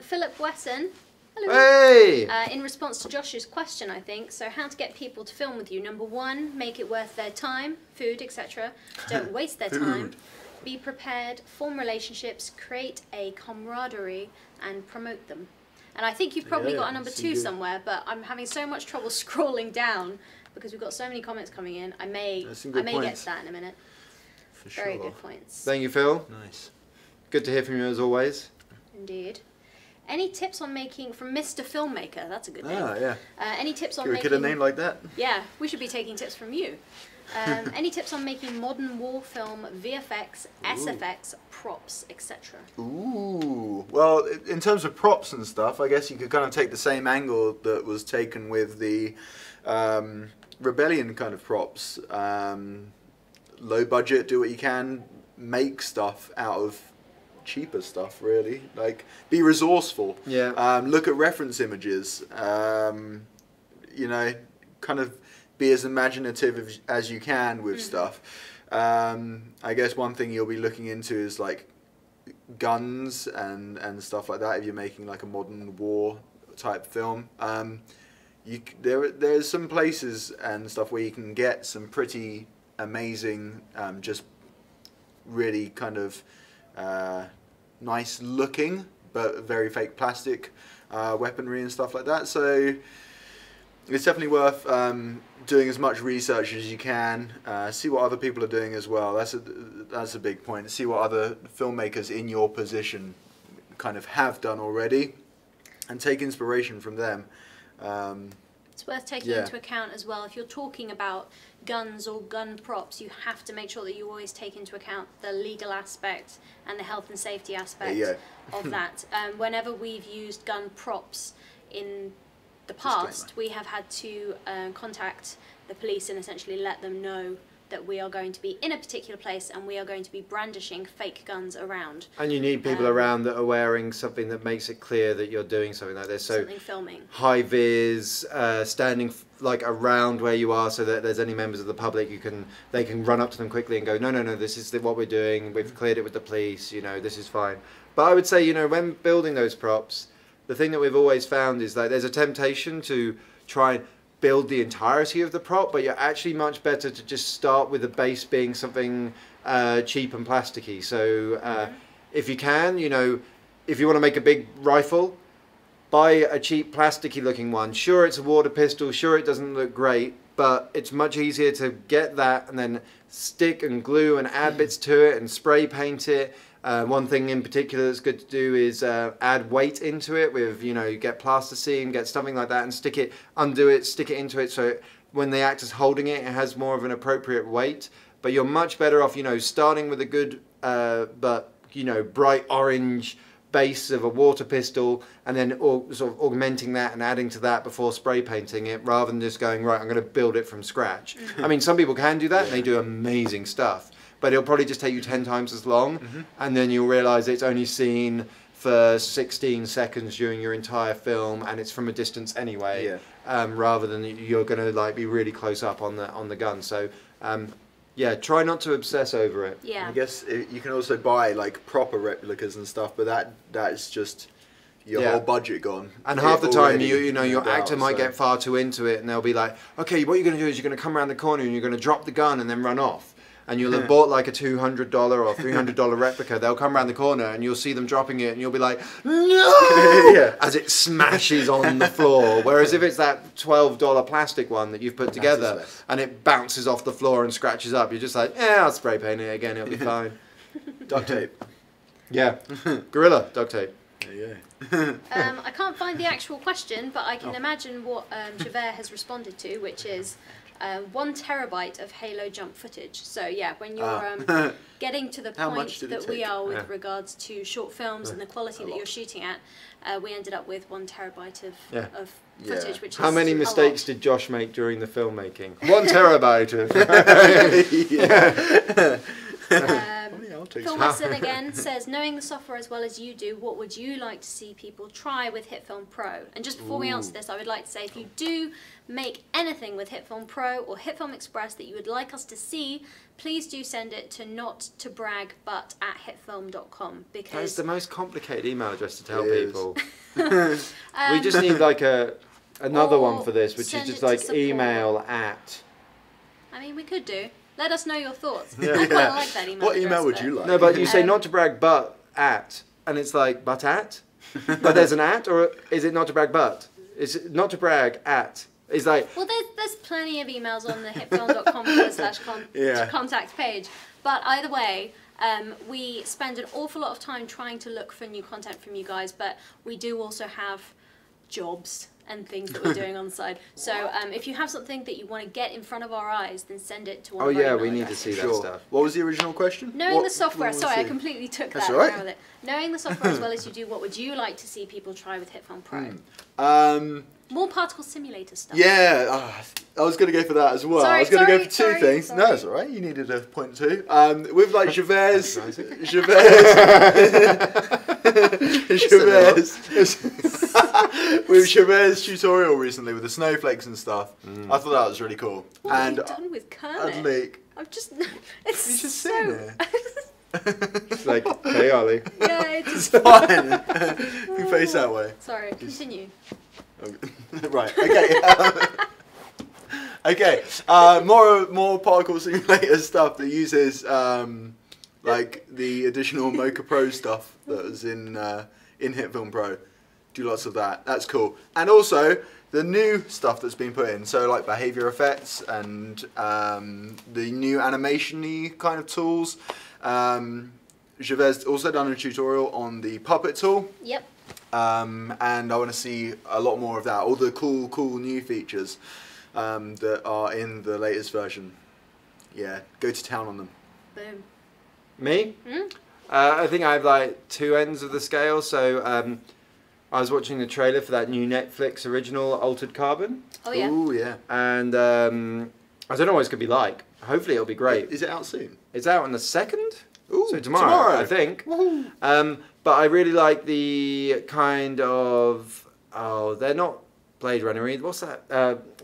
Philip Wesson. Hello. Hey! In response to Josh's question, I think, so how to get people to film with you. Number 1, make it worth their time, food, etc. Don't waste their time. Be prepared, form relationships, create a camaraderie, and promote them. And I think you've probably got a number 2 somewhere, but I'm having so much trouble scrolling down because we've got so many comments coming in. I may get to that in a minute. For sure. Very good points. Thank you, Phil. Nice. Good to hear from you as always. Indeed. Any tips on making, from Mr. Filmmaker, that's a good name. Ah, yeah. Any tips on Could we making... get a name like that? Yeah, we should be taking tips from you. Any tips on making modern war film, VFX, SFX, props, etc.? Ooh. Well, in terms of props and stuff, I guess you could kind of take the same angle that was taken with the Rebellion kind of props. Low budget, do what you can, make stuff out of cheaper stuff, really. Like, be resourceful. Yeah. Look at reference images. You know, kind of be as imaginative as you can with stuff. I guess one thing you'll be looking into is like guns and stuff like that if you're making like a modern war type film. There's some places and stuff where you can get some pretty amazing, just really kind of nice looking, but very fake plastic weaponry and stuff like that. So it's definitely worth doing as much research as you can. See what other people are doing as well. That's a big point. See what other filmmakers in your position kind of have done already, and take inspiration from them. It's worth taking into account as well. If you're talking about guns or gun props, you have to make sure that you always take into account the legal aspect and the health and safety aspect of that. Whenever we've used gun props in the past, we have had to contact the police and essentially let them know that we are going to be in a particular place and we are going to be brandishing fake guns around. And you need people around that are wearing something that makes it clear that you're doing something like this. So something filming. High vis, standing like around where you are, so that there's any members of the public, they can run up to them quickly and go, no, this is what we're doing. We've cleared it with the police. This is fine. But I would say, when building those props, the thing that we've always found is that there's a temptation to try and build the entirety of the prop, but you're actually much better to just start with the base being something cheap and plasticky. So if you can, if you want to make a big rifle, buy a cheap plasticky looking one. Sure, it's a water pistol, sure it doesn't look great, but it's much easier to get that and then stick and glue and add bits to it and spray paint it. One thing in particular that's good to do is add weight into it with, you get plasticine, get something like that and stick it, undo it, stick it into it, so when the actor's holding it, it has more of an appropriate weight. But you're much better off, starting with a good, but, bright orange base of a water pistol and then sort of augmenting that and adding to that before spray painting it, rather than just going, right, I'm going to build it from scratch. I mean, some people can do that and they do amazing stuff. But it'll probably just take you 10 times as long, and then you'll realise it's only seen for 16 seconds during your entire film, and it's from a distance anyway, rather than you're going to be really close up on the gun. So try not to obsess over it. Yeah. I guess you can also buy proper replicas and stuff, but that is just your whole budget gone. And half the time, your actor might get far too into it, and they'll be like, okay, what you're going to do is you're going to come around the corner and you're going to drop the gun and then run off. And you'll have bought a $200 or $300 replica. They'll come around the corner and you'll see them dropping it and you'll be like, no! As it smashes on the floor. Whereas if it's that $12 plastic one that you've put together and it bounces off the floor and scratches up, you're just like, I'll spray paint it again, it'll be fine. Duct tape. Yeah. Gorilla duct tape. There you go. I can't find the actual question, but I can imagine what Javert has responded to, which is 1 terabyte of Halo jump footage. So yeah, when you're getting to the point that we are with regards to short films and the quality that you're shooting at, we ended up with 1 terabyte of footage, which is how many mistakes did Josh make during the filmmaking? 1 terabyte of... Phil Wesson again says, knowing the software as well as you do, what would you like to see people try with HitFilm Pro? And just before we answer this, I would like to say, if you do make anything with HitFilm Pro or HitFilm Express that you would like us to see, please do send it to nottobrag@hitfilm.com, because that's the most complicated email address to tell people. We just need another one for this, which is just email at. I mean, we could do. Let us know your thoughts. I quite like that email. What email would you like? No, but you say not to brag, but at, and it's like, but at? But there's an at, or is it not to brag, but? Is it not to brag at? It's like... Well, there's plenty of emails on the hitfilm.com/contact page. But either way, we spend an awful lot of time trying to look for new content from you guys, but we do also have jobs and things that we're doing on the side. So if you have something that you want to get in front of our eyes, then send it to one of our email we need to addresses. see that stuff. What was the original question? Knowing the software, sorry, I completely took That's that. all right. With it. Knowing the software as well as you do, what would you like to see people try with HitFilm Pro? More particle simulator stuff. Yeah, I was going to go for that as well. Sorry, I was going to go for two things. Sorry. No, it's all right. You needed a point too. With Javert's with Javert's tutorial recently with the snowflakes and stuff. I thought that was really cool. What have you done with Kermit? I'm just... He's just sitting there. It's like, hey Ollie. Yeah, it's fine. You face that way. Sorry, continue. Right, okay. Okay, more particle simulator stuff that uses like the additional Mocha Pro stuff that is in HitFilm Pro. Do lots of that. That's cool. And also the new stuff that's been put in, so like behavior effects and the new animation-y kind of tools. Javez also done a tutorial on the puppet tool. Yep. And I want to see a lot more of that. All the cool new features that are in the latest version. Yeah, go to town on them. Boom. Me? Mm? I think I have like two ends of the scale. So I was watching the trailer for that new Netflix original Altered Carbon. Oh yeah. Ooh, yeah. And I don't know what it's going to be like. Hopefully it'll be great. Is it out soon? It's out on the 2nd? Ooh, so tomorrow, I think. But I really like the kind of, they're not Blade Runner, what's that?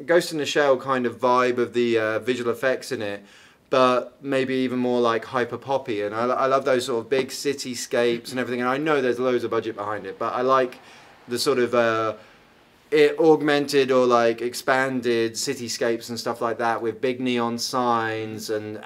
Ghost in the Shell kind of vibe of the visual effects in it, but maybe even more like hyper poppy. And I love those sort of big cityscapes and everything. And I know there's loads of budget behind it, but I like the sort of augmented or like expanded cityscapes and stuff like that with big neon signs and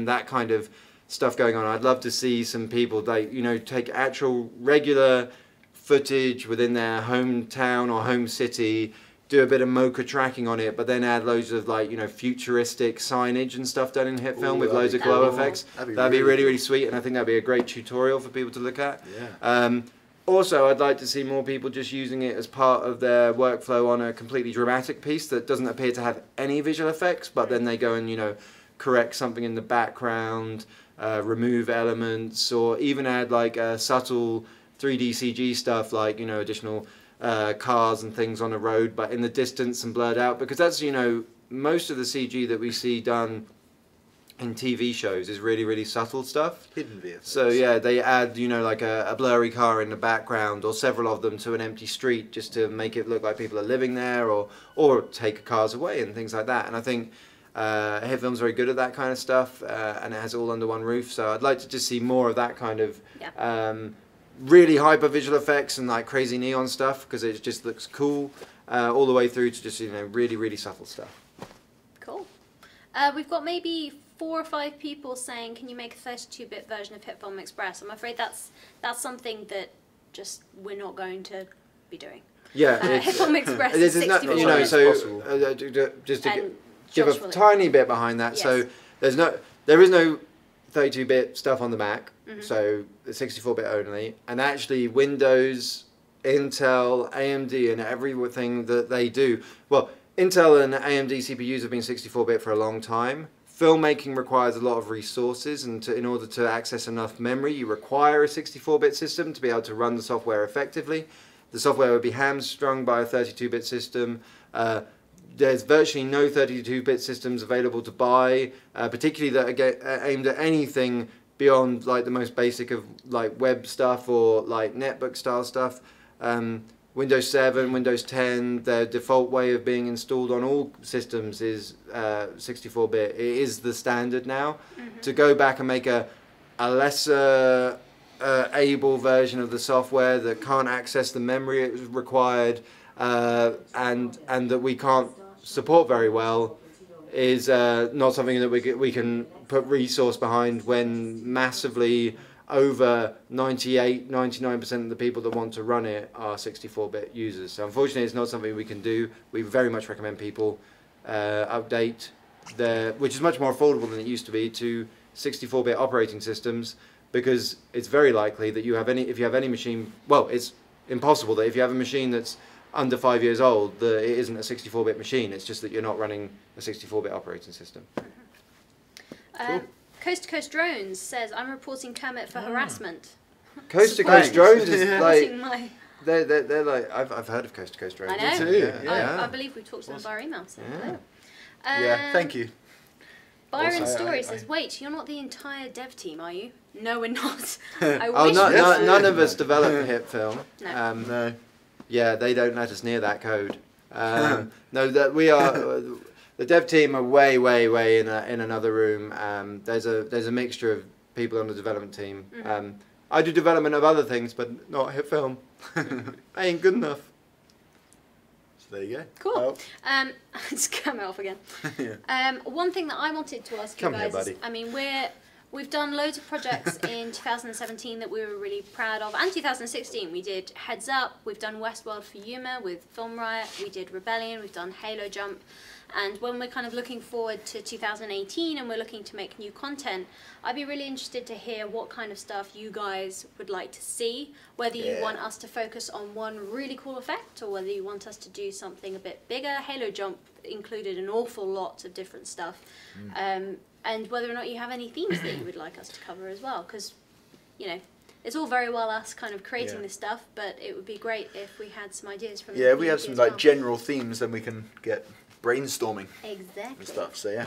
that kind of stuff going on. I'd love to see some people, like, you know, take actual regular footage within their hometown or home city, do a bit of mocha tracking on it, but then add loads of, like, you know, futuristic signage and stuff done in HitFilm with loads of glow effects. That'd be really sweet, and I think that'd be a great tutorial for people to look at. Yeah. Also, I'd like to see more people just using it as part of their workflow on a completely dramatic piece that doesn't appear to have any visual effects, but then they go and, you know, correct something in the background, remove elements, or even add like subtle 3D CG stuff, like, you know, additional cars and things on a road but in the distance and blurred out, because that's, you know, most of the CG that we see done in TV shows is really subtle stuff. Hidden VFX. So yeah, they add, you know, like a blurry car in the background or several of them to an empty street just to make it look like people are living there, or take cars away and things like that. And I think HitFilm's very good at that kind of stuff, and it has it all under one roof. So I'd like to just see more of that kind of really hyper visual effects and like crazy neon stuff, because it just looks cool, all the way through to just, you know, really subtle stuff. Cool. We've got maybe 4 or 5 people saying, can you make a 32-bit version of HitFilm Express? I'm afraid that's something that just we're not going to be doing. Yeah, HitFilm Express is 64 you know, bits. so just to give a tiny bit behind that. Yes. So there is no 32-bit stuff on the Mac, so it's 64-bit only. And actually, Windows, Intel, AMD, and everything that they do, well, Intel and AMD CPUs have been 64-bit for a long time. Filmmaking requires a lot of resources, and in order to access enough memory, you require a 64-bit system to be able to run the software effectively. The software would be hamstrung by a 32-bit system. There's virtually no 32-bit systems available to buy, particularly that are aimed at anything beyond like the most basic of like web stuff or like netbook style stuff. Windows 7, Windows 10, their default way of being installed on all systems is 64-bit. It is the standard now. To go back and make a lesser able version of the software that can't access the memory it was required, and that we can't support very well, is not something that we can put resource behind when massively over 99% of the people that want to run it are 64-bit users. So unfortunately, it's not something we can do. We very much recommend people update which is much more affordable than it used to be, to 64-bit operating systems, because it's very likely that if you have any machine, well, it's impossible that if you have a machine that's under 5 years old, that it isn't a 64-bit machine. It's just that you're not running a 64-bit operating system. Cool. Coast to Coast Drones says, I'm reporting Kermit for harassment. Coast to Coast Drones is like, they're like, I've heard of Coast to Coast Drones. I know. Me too. Yeah. I believe we've talked to them via email. So Yeah, thank you. Byron Story says, wait, you're not the entire dev team, are you? No, we're not. None of us develop HitFilm. No. No. Yeah, they don't let us near that code. No, that we are. The dev team are way in another room. There's a mixture of people on the development team. I do development of other things, but not HitFilm. I ain't good enough. So There you go. Cool. Just come off again. Yeah. One thing that I wanted to ask you guys is, I mean, we've done loads of projects in 2017 that we were really proud of, and 2016. We did Heads Up, we've done Westworld for Yuma with Film Riot, we did Rebellion, we've done Halo Jump. And when we're kind of looking forward to 2018 and we're looking to make new content, I'd be really interested to hear what kind of stuff you guys would like to see, whether you want us to focus on one really cool effect or whether you want us to do something a bit bigger. Halo Jump included an awful lot of different stuff. And whether or not you have any themes that you would like us to cover as well, because, you know, it's all very well us kind of creating this stuff, but it would be great if we had some ideas from if we have some like general themes, then we can get brainstorming and stuff. So yeah,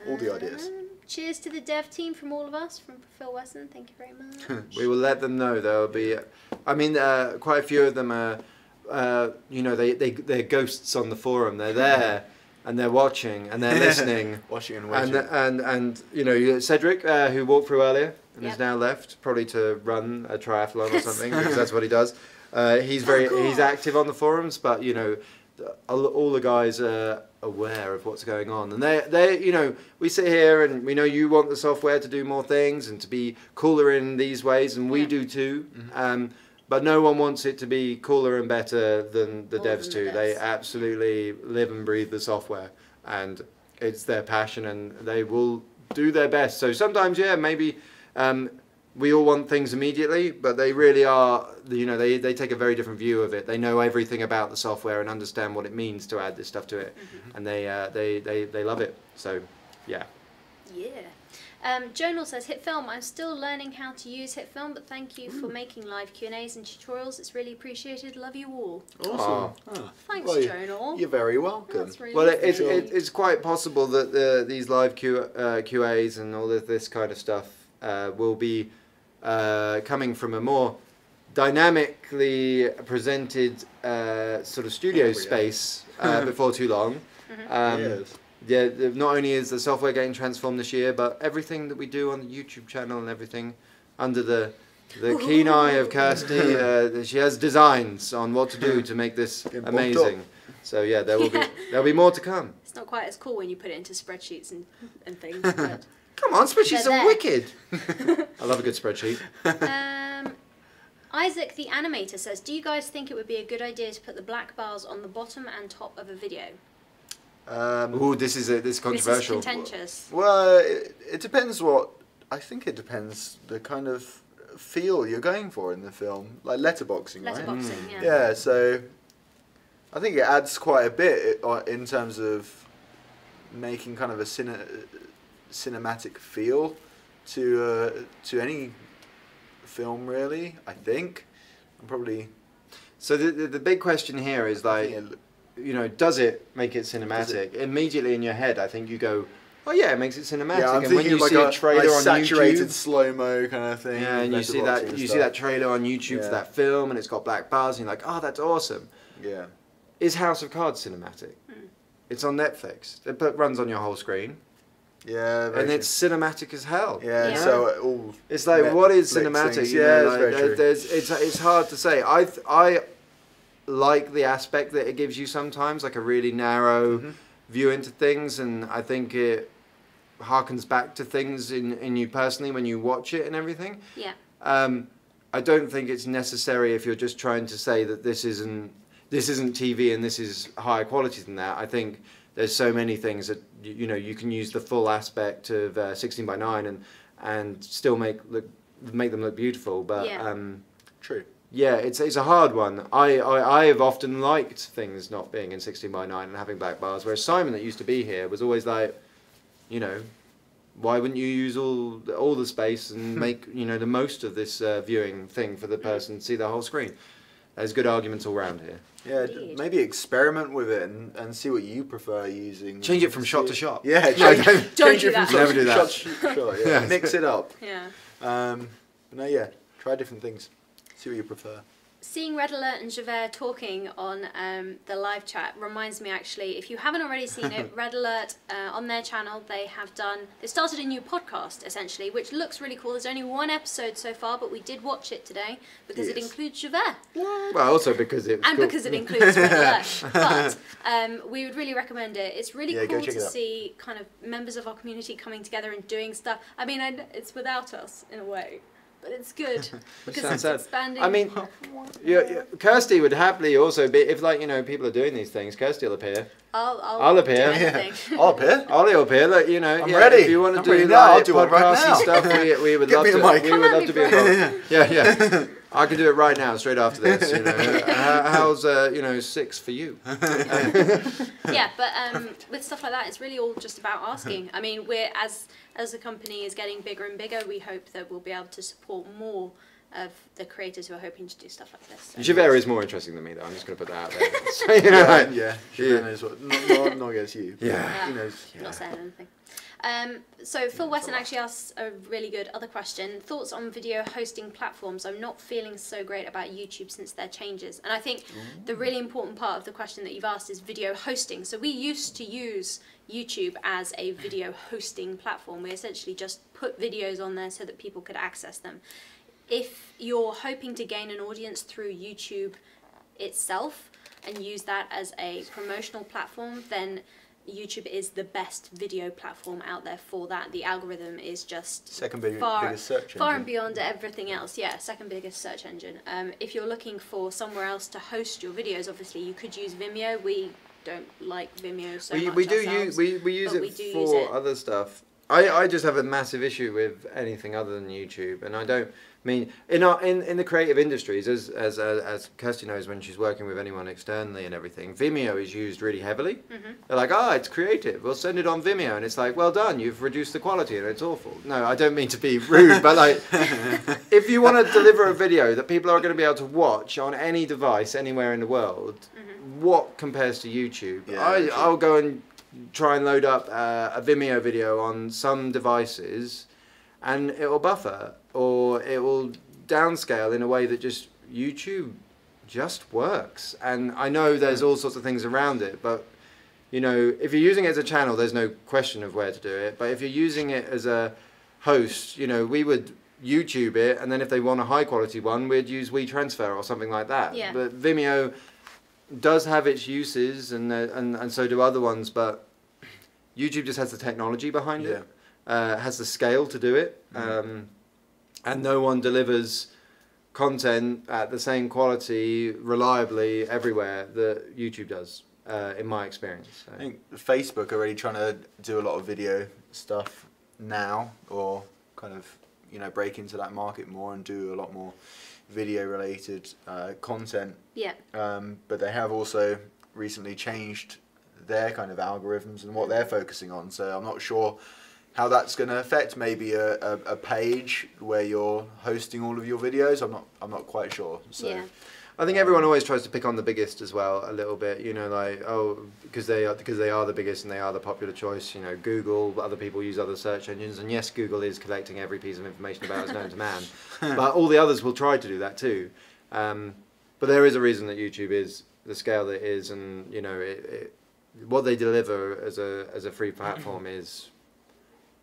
all the ideas. Cheers to the dev team from all of us, from Phil Wesson. Thank you very much. We will let them know. There'll be, I mean, quite a few of them are, you know, they're ghosts on the forum. They're there. And they're watching and they're listening, watching and watching. And you know, Cedric, who walked through earlier and has now left, probably to run a triathlon or something, because that's what he does. He's active on the forums, but you know, all the guys are aware of what's going on, and they you know, we sit here and we know you want the software to do more things and to be cooler in these ways, and we do too. But no one wants it to be cooler and better than the devs do. They absolutely live and breathe the software, and it's their passion, and they will do their best. So sometimes, yeah, maybe we all want things immediately, but they really are, you know, they take a very different view of it. They know everything about the software and understand what it means to add this stuff to it, and they love it. So, yeah. Yeah. Jonal says, HitFilm, I'm still learning how to use HitFilm, but thank you for making live Q&As and tutorials. It's really appreciated. Love you all. Awesome. Thanks, Jonal. You're very welcome. That's really well, it's quite possible that these live QAs and all of this kind of stuff will be coming from a more dynamically presented sort of studio space before too long. Yeah, not only is the software getting transformed this year, but everything that we do on the YouTube channel and everything under the keen eye of Kirsty, she has designs on what to do to make this amazing. So yeah, there'll be more to come. It's not quite as cool when you put it into spreadsheets and things. But come on, spreadsheets are wicked. I love a good spreadsheet. Isaac the animator says, do you guys think it would be a good idea to put the black bars on the bottom and top of a video? This is controversial. This is contentious. Well, it depends I think it depends the kind of feel you're going for in the film, like letterboxing, right? Letterboxing, yeah. Yeah, so I think it adds quite a bit in terms of making kind of a cinematic feel to any film, really. I think. So the big question here is like, you know, does it make it cinematic? Immediately in your head, I think you go, oh yeah, it makes it cinematic. Yeah, and when you see a trailer on saturated YouTube, slow-mo kind of thing. Yeah, and you see that trailer on YouTube for that film, and it's got black bars, and you're like, oh, that's awesome. Yeah. Is House of Cards cinematic? It's on Netflix. It runs on your whole screen. Yeah, and it's cinematic as hell. Yeah, so it's like, what is cinematic? Things, yeah, like, it's hard to say. I like the aspect that it gives you sometimes, like a really narrow view into things, and I think it harkens back to things in you personally when you watch it and everything. Yeah. I don't think it's necessary if you're just trying to say that this isn't TV and this is higher quality than that. I think there's so many things that you know you can use the full aspect of 16:9 and still make them look beautiful. But true. Yeah, it's a hard one. I have often liked things not being in 16:9 and having black bars, whereas Simon, that used to be here, was always like, you know, why wouldn't you use all the space and make, you know, the most of this viewing thing for the person to see the whole screen? There's good arguments all round here. Yeah, maybe experiment with it and see what you prefer using. Change it from shot to shot. Yeah, don't do that. Never do that. Shot, yeah. Mix it up. Yeah. But no, yeah, try different things. See what you prefer. seeing Red Alert and Javert talking on the live chat reminds me, actually, if you haven't already seen it, Red Alert, on their channel, they started a new podcast, essentially, which looks really cool. There's only one episode so far, but we did watch it today because it includes Javert. Well, also because it was and cool. because it includes Red Alert. But we would really recommend it. It's really cool to see kind of members of our community coming together and doing stuff. I mean, it's without us, in a way. But it's good because it's expanding. I mean, Kirsty would happily also be, if like, you know, people are doing these things, Kirsty will appear. I'll appear. I'll appear. Ollie will appear. Like, you know, I'm ready. If you want to do ready like now. I'll do it right podcasty now. stuff, we would love to. We would love to be involved. Yeah. I can do it right now, straight after this. You know, how's 6 for you? Yeah, but with stuff like that, it's really all just about asking. I mean, we're as the company is getting bigger and bigger, we hope that we'll be able to support more of the creators who are hoping to do stuff like this. So Javert is more interesting than me, though. I'm just going to put that out there. So, you know, Javert knows what, not against you. Yeah. He knows. Not saying anything. So Phil Weston actually asks a really good other question. Thoughts on video hosting platforms? I'm not feeling so great about YouTube since their changes. And I think the really important part of the question that you've asked is video hosting. So we used to use YouTube as a video hosting platform. We essentially just put videos on there so that people could access them. If you're hoping to gain an audience through YouTube itself and use that as a promotional platform, then YouTube is the best video platform out there for that. The algorithm is just biggest search engine. Far and beyond everything else. Yeah, second biggest search engine. If you're looking for somewhere else to host your videos, obviously you could use Vimeo. We don't like Vimeo so much. We use it for other stuff. I just have a massive issue with anything other than YouTube, and I don't mean in the creative industries, as Kirsty knows when she's working with anyone externally and everything, Vimeo is used really heavily. They're like, it's creative, we'll send it on Vimeo, and it's like, well done, you've reduced the quality, and it's awful. No, I don't mean to be rude, but like, if you want to deliver a video that people are going to be able to watch on any device anywhere in the world, what compares to YouTube? Yeah, I'll go and try and load up a Vimeo video on some devices and it will buffer or it will downscale in a way that just YouTube just works. And I know there's all sorts of things around it, but you know, if you're using it as a channel, there's no question of where to do it. But if you're using it as a host, you know, we would YouTube it, and then if they want a high quality one, we'd use WeTransfer or something like that. Yeah. But Vimeo does have its uses, and so do other ones, but YouTube just has the technology behind it, has the scale to do it, and no one delivers content at the same quality reliably everywhere that YouTube does, in my experience. So. I think Facebook are already trying to do a lot of video stuff now, or kind of, you know, break into that market more and do a lot more video related content. Yeah. But they have also recently changed their kind of algorithms and what they're focusing on. So I'm not sure how that's going to affect maybe a page where you're hosting all of your videos. I'm not quite sure. So. Yeah. I think everyone always tries to pick on the biggest as well a little bit, you know, like, because they are the biggest and they are the popular choice. You know, Google, other people use other search engines, and yes, Google is collecting every piece of information about us known to man, but all the others will try to do that too. But there is a reason that YouTube is the scale that it is, and you know, what they deliver as a free platform is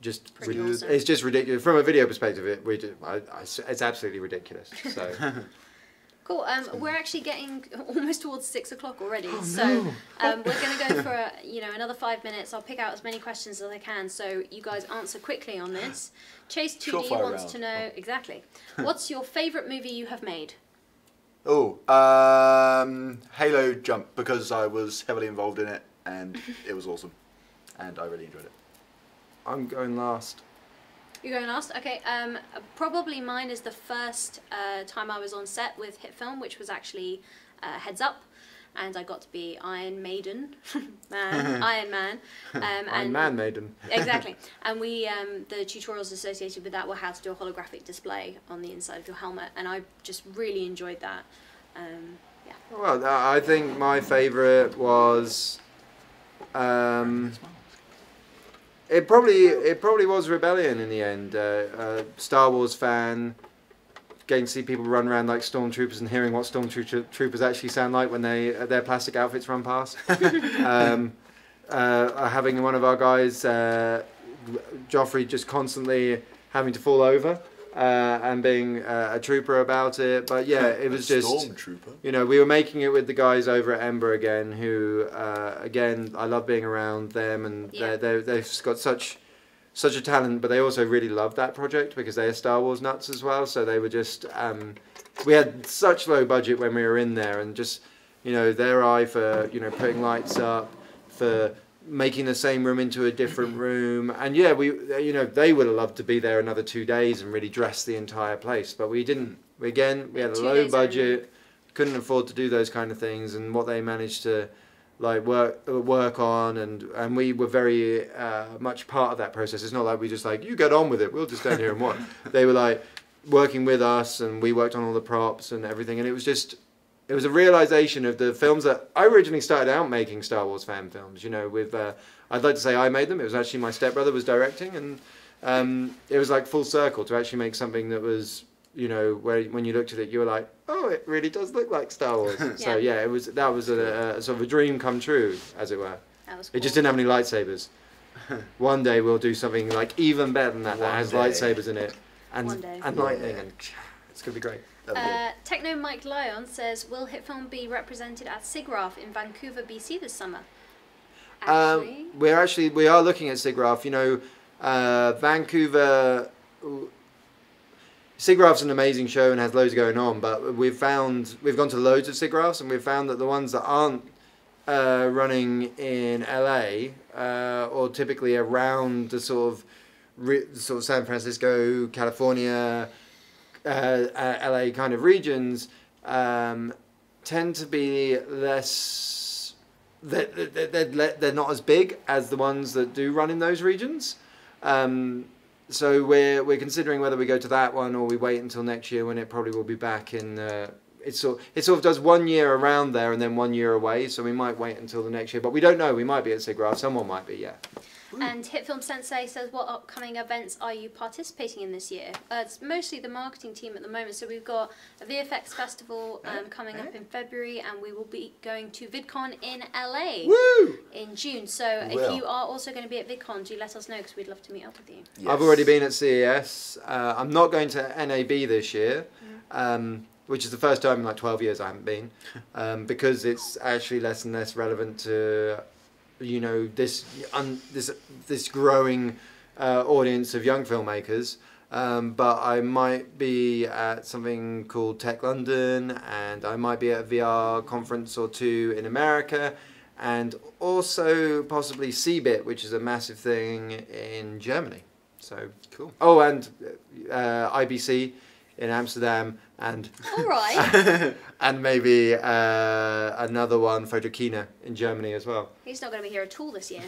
just awesome. It's just ridiculous from a video perspective. It's absolutely ridiculous. So. Cool. We're actually getting almost towards 6 o'clock already, so we're going to go for another 5 minutes. I'll pick out as many questions as I can, so you guys answer quickly on this. Chase 2D wants to know exactly what's your favourite movie you have made. Oh, Halo Jump, because I was heavily involved in it and it was awesome, and I really enjoyed it. I'm going last. You're going last? Okay, probably mine is the first time I was on set with HitFilm, which was actually Heads Up, and I got to be Iron Maiden, Iron Man. Iron Man Maiden. Exactly, and we, the tutorials associated with that were how to do a holographic display on the inside of your helmet, and I just really enjoyed that. Yeah. Well, I think my favourite was... It probably was Rebellion in the end. Star Wars fan, getting to see people run around like stormtroopers and hearing what stormtroopers actually sound like when their plastic outfits run past. Having one of our guys, Joffrey, just constantly having to fall over and being a trooper about it. But yeah, it was just stormtrooper. You know, we were making it with the guys over at Ember again, who again, I love being around them, and they've got such a talent, but they also really love that project because they are Star Wars nuts as well. So they were just, we had such low budget when we were in there, and just, you know, their eye for, you know, putting lights up, for making the same room into a different room. And yeah, you know, they would have loved to be there another 2 days and really dress the entire place, but we didn't. We had a low budget, couldn't afford to do those kind of things, and what they managed to like work on, and we were very much part of that process. It's not like we just like, you get on with it, we'll just stand here and watch. They were like working with us, and we worked on all the props and everything, and it was a realization of the films that I originally started out making, Star Wars fan films, you know, with I'd like to say I made them. It was actually my stepbrother was directing, and it was like full circle to actually make something that was, you know, where when you looked at it, you were like, oh, it really does look like Star Wars. So yeah, that was a sort of a dream come true, as it were. That was cool. It just didn't have any lightsabers. One day we'll do something like even better than that, that has lightsabers in it and lightning, and it's gonna be great. Techno Mike Lyon says, will HitFilm be represented at SIGGRAPH in Vancouver, BC this summer? Actually, we are looking at SIGGRAPH. You know, Vancouver. SIGGRAPH's an amazing show and has loads going on, but we've gone to loads of SIGGRAPHs, and we've found that the ones that aren't running in LA or typically around the sort of San Francisco, California, LA kind of regions tend to be less. They're not as big as the ones that do run in those regions. So we're considering whether we go to that one or we wait until next year when it probably will be back in. It sort of does 1 year around there and then 1 year away. So we might wait until the next year, but we don't know. We might be at SIGGRAPH. Someone might be, yeah. And HitFilm Sensei says, what upcoming events are you participating in this year? It's mostly the marketing team at the moment. So we've got a VFX festival coming up in February, and we will be going to VidCon in LA in June. So if you are also going to be at VidCon, do let us know, because we'd love to meet up with you. Yes. I've already been at CES. I'm not going to NAB this year, which is the first time in like 12 years I haven't been, because it's actually less and less relevant to, you know, this growing audience of young filmmakers. But I might be at something called Tech London, and I might be at a VR conference or two in America, and also possibly CeBIT, which is a massive thing in Germany. So cool. Oh, and IBC in Amsterdam, and and maybe another one, Photokina, in Germany as well. He's not going to be here at all this year.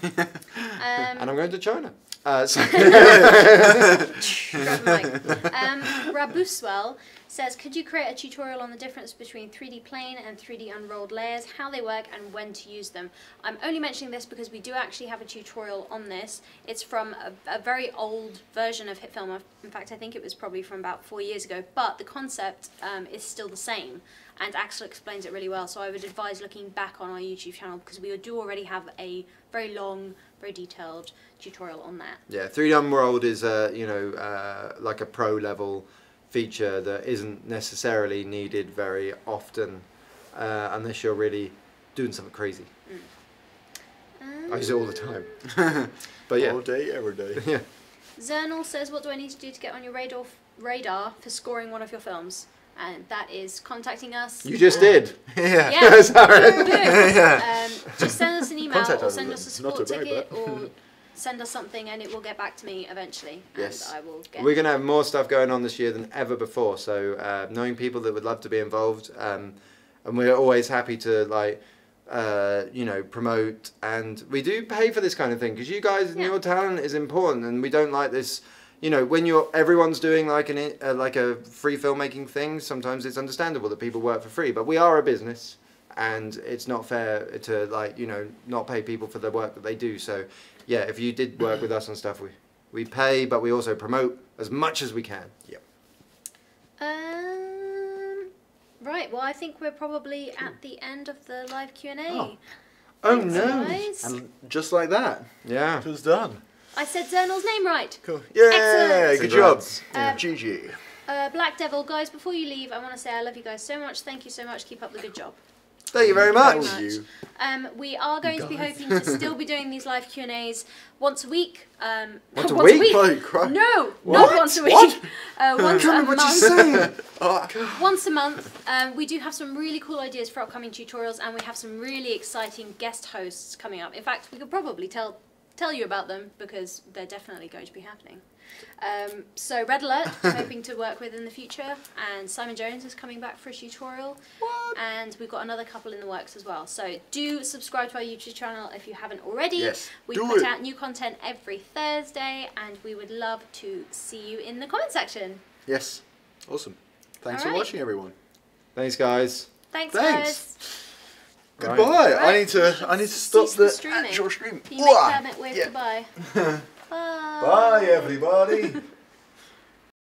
And I'm going to China. Rabuswell says, could you create a tutorial on the difference between 3D plane and 3D unrolled layers, how they work and when to use them? I'm only mentioning this because we do actually have a tutorial on this. It's from a very old version of HitFilm. In fact, I think it was probably from about 4 years ago, but the concept is still the same, and Axel explains it really well. So I would advise looking back on our YouTube channel, because we do already have a very long, very detailed tutorial on that. Yeah, 3D Unrolled is like a pro level feature that isn't necessarily needed very often unless you're really doing something crazy. I use it all the time. But yeah, all day, every day. Yeah. Zernal says, what do I need to do to get on your radar for scoring one of your films? And that is contacting us. You just did. Yeah. Sorry. Just send us an email, or send us a support ticket, or send us something, and it will get back to me eventually. Yes. And I will get. We're going to have more stuff going on this year than ever before. So knowing people that would love to be involved, and we're always happy to promote, and we do pay for this kind of thing, because you guys and your talent is important, and we don't like this. You know, when everyone's doing like a free filmmaking thing, sometimes it's understandable that people work for free. But we are a business, and it's not fair to not pay people for the work that they do. So, yeah, if you did work with us on stuff, we pay, but we also promote as much as we can. Yep. Right, well I think we're probably at the end of the live Q&A. Oh Thanks, no! guys. And just like that, Yeah. it was done. I said Zernal's name right. Cool. Yeah, Excellent. good job. Yeah. GG. Black Devil, guys, before you leave, I want to say I love you guys so much. Thank you so much. Keep up the good job. Thank you very much. Very much. We are going to be hoping to still be doing these live Q&As once a week. Once a week? Holy crap. No, What? not once a week. What? Once a What you month. saying? Oh, Once a month. We do have some really cool ideas for upcoming tutorials, and we have some really exciting guest hosts coming up. In fact, we could probably tell you about them because they're definitely going to be happening. So Red Alert, hoping to work with in the future, and Simon Jones is coming back for a tutorial. What? And we've got another couple in the works as well. So do subscribe to our YouTube channel if you haven't already. Yes, We do put it. out new content every Thursday, and we would love to see you in the comment section. yes. Awesome. Thanks for Alright. watching, everyone. Thanks, guys. Thanks, Thanks. guys. Goodbye. Right. I need to stop Cease the the streaming. actual stream. Can you make Mwah. Kermit wave Yeah. goodbye? Bye. Bye, everybody.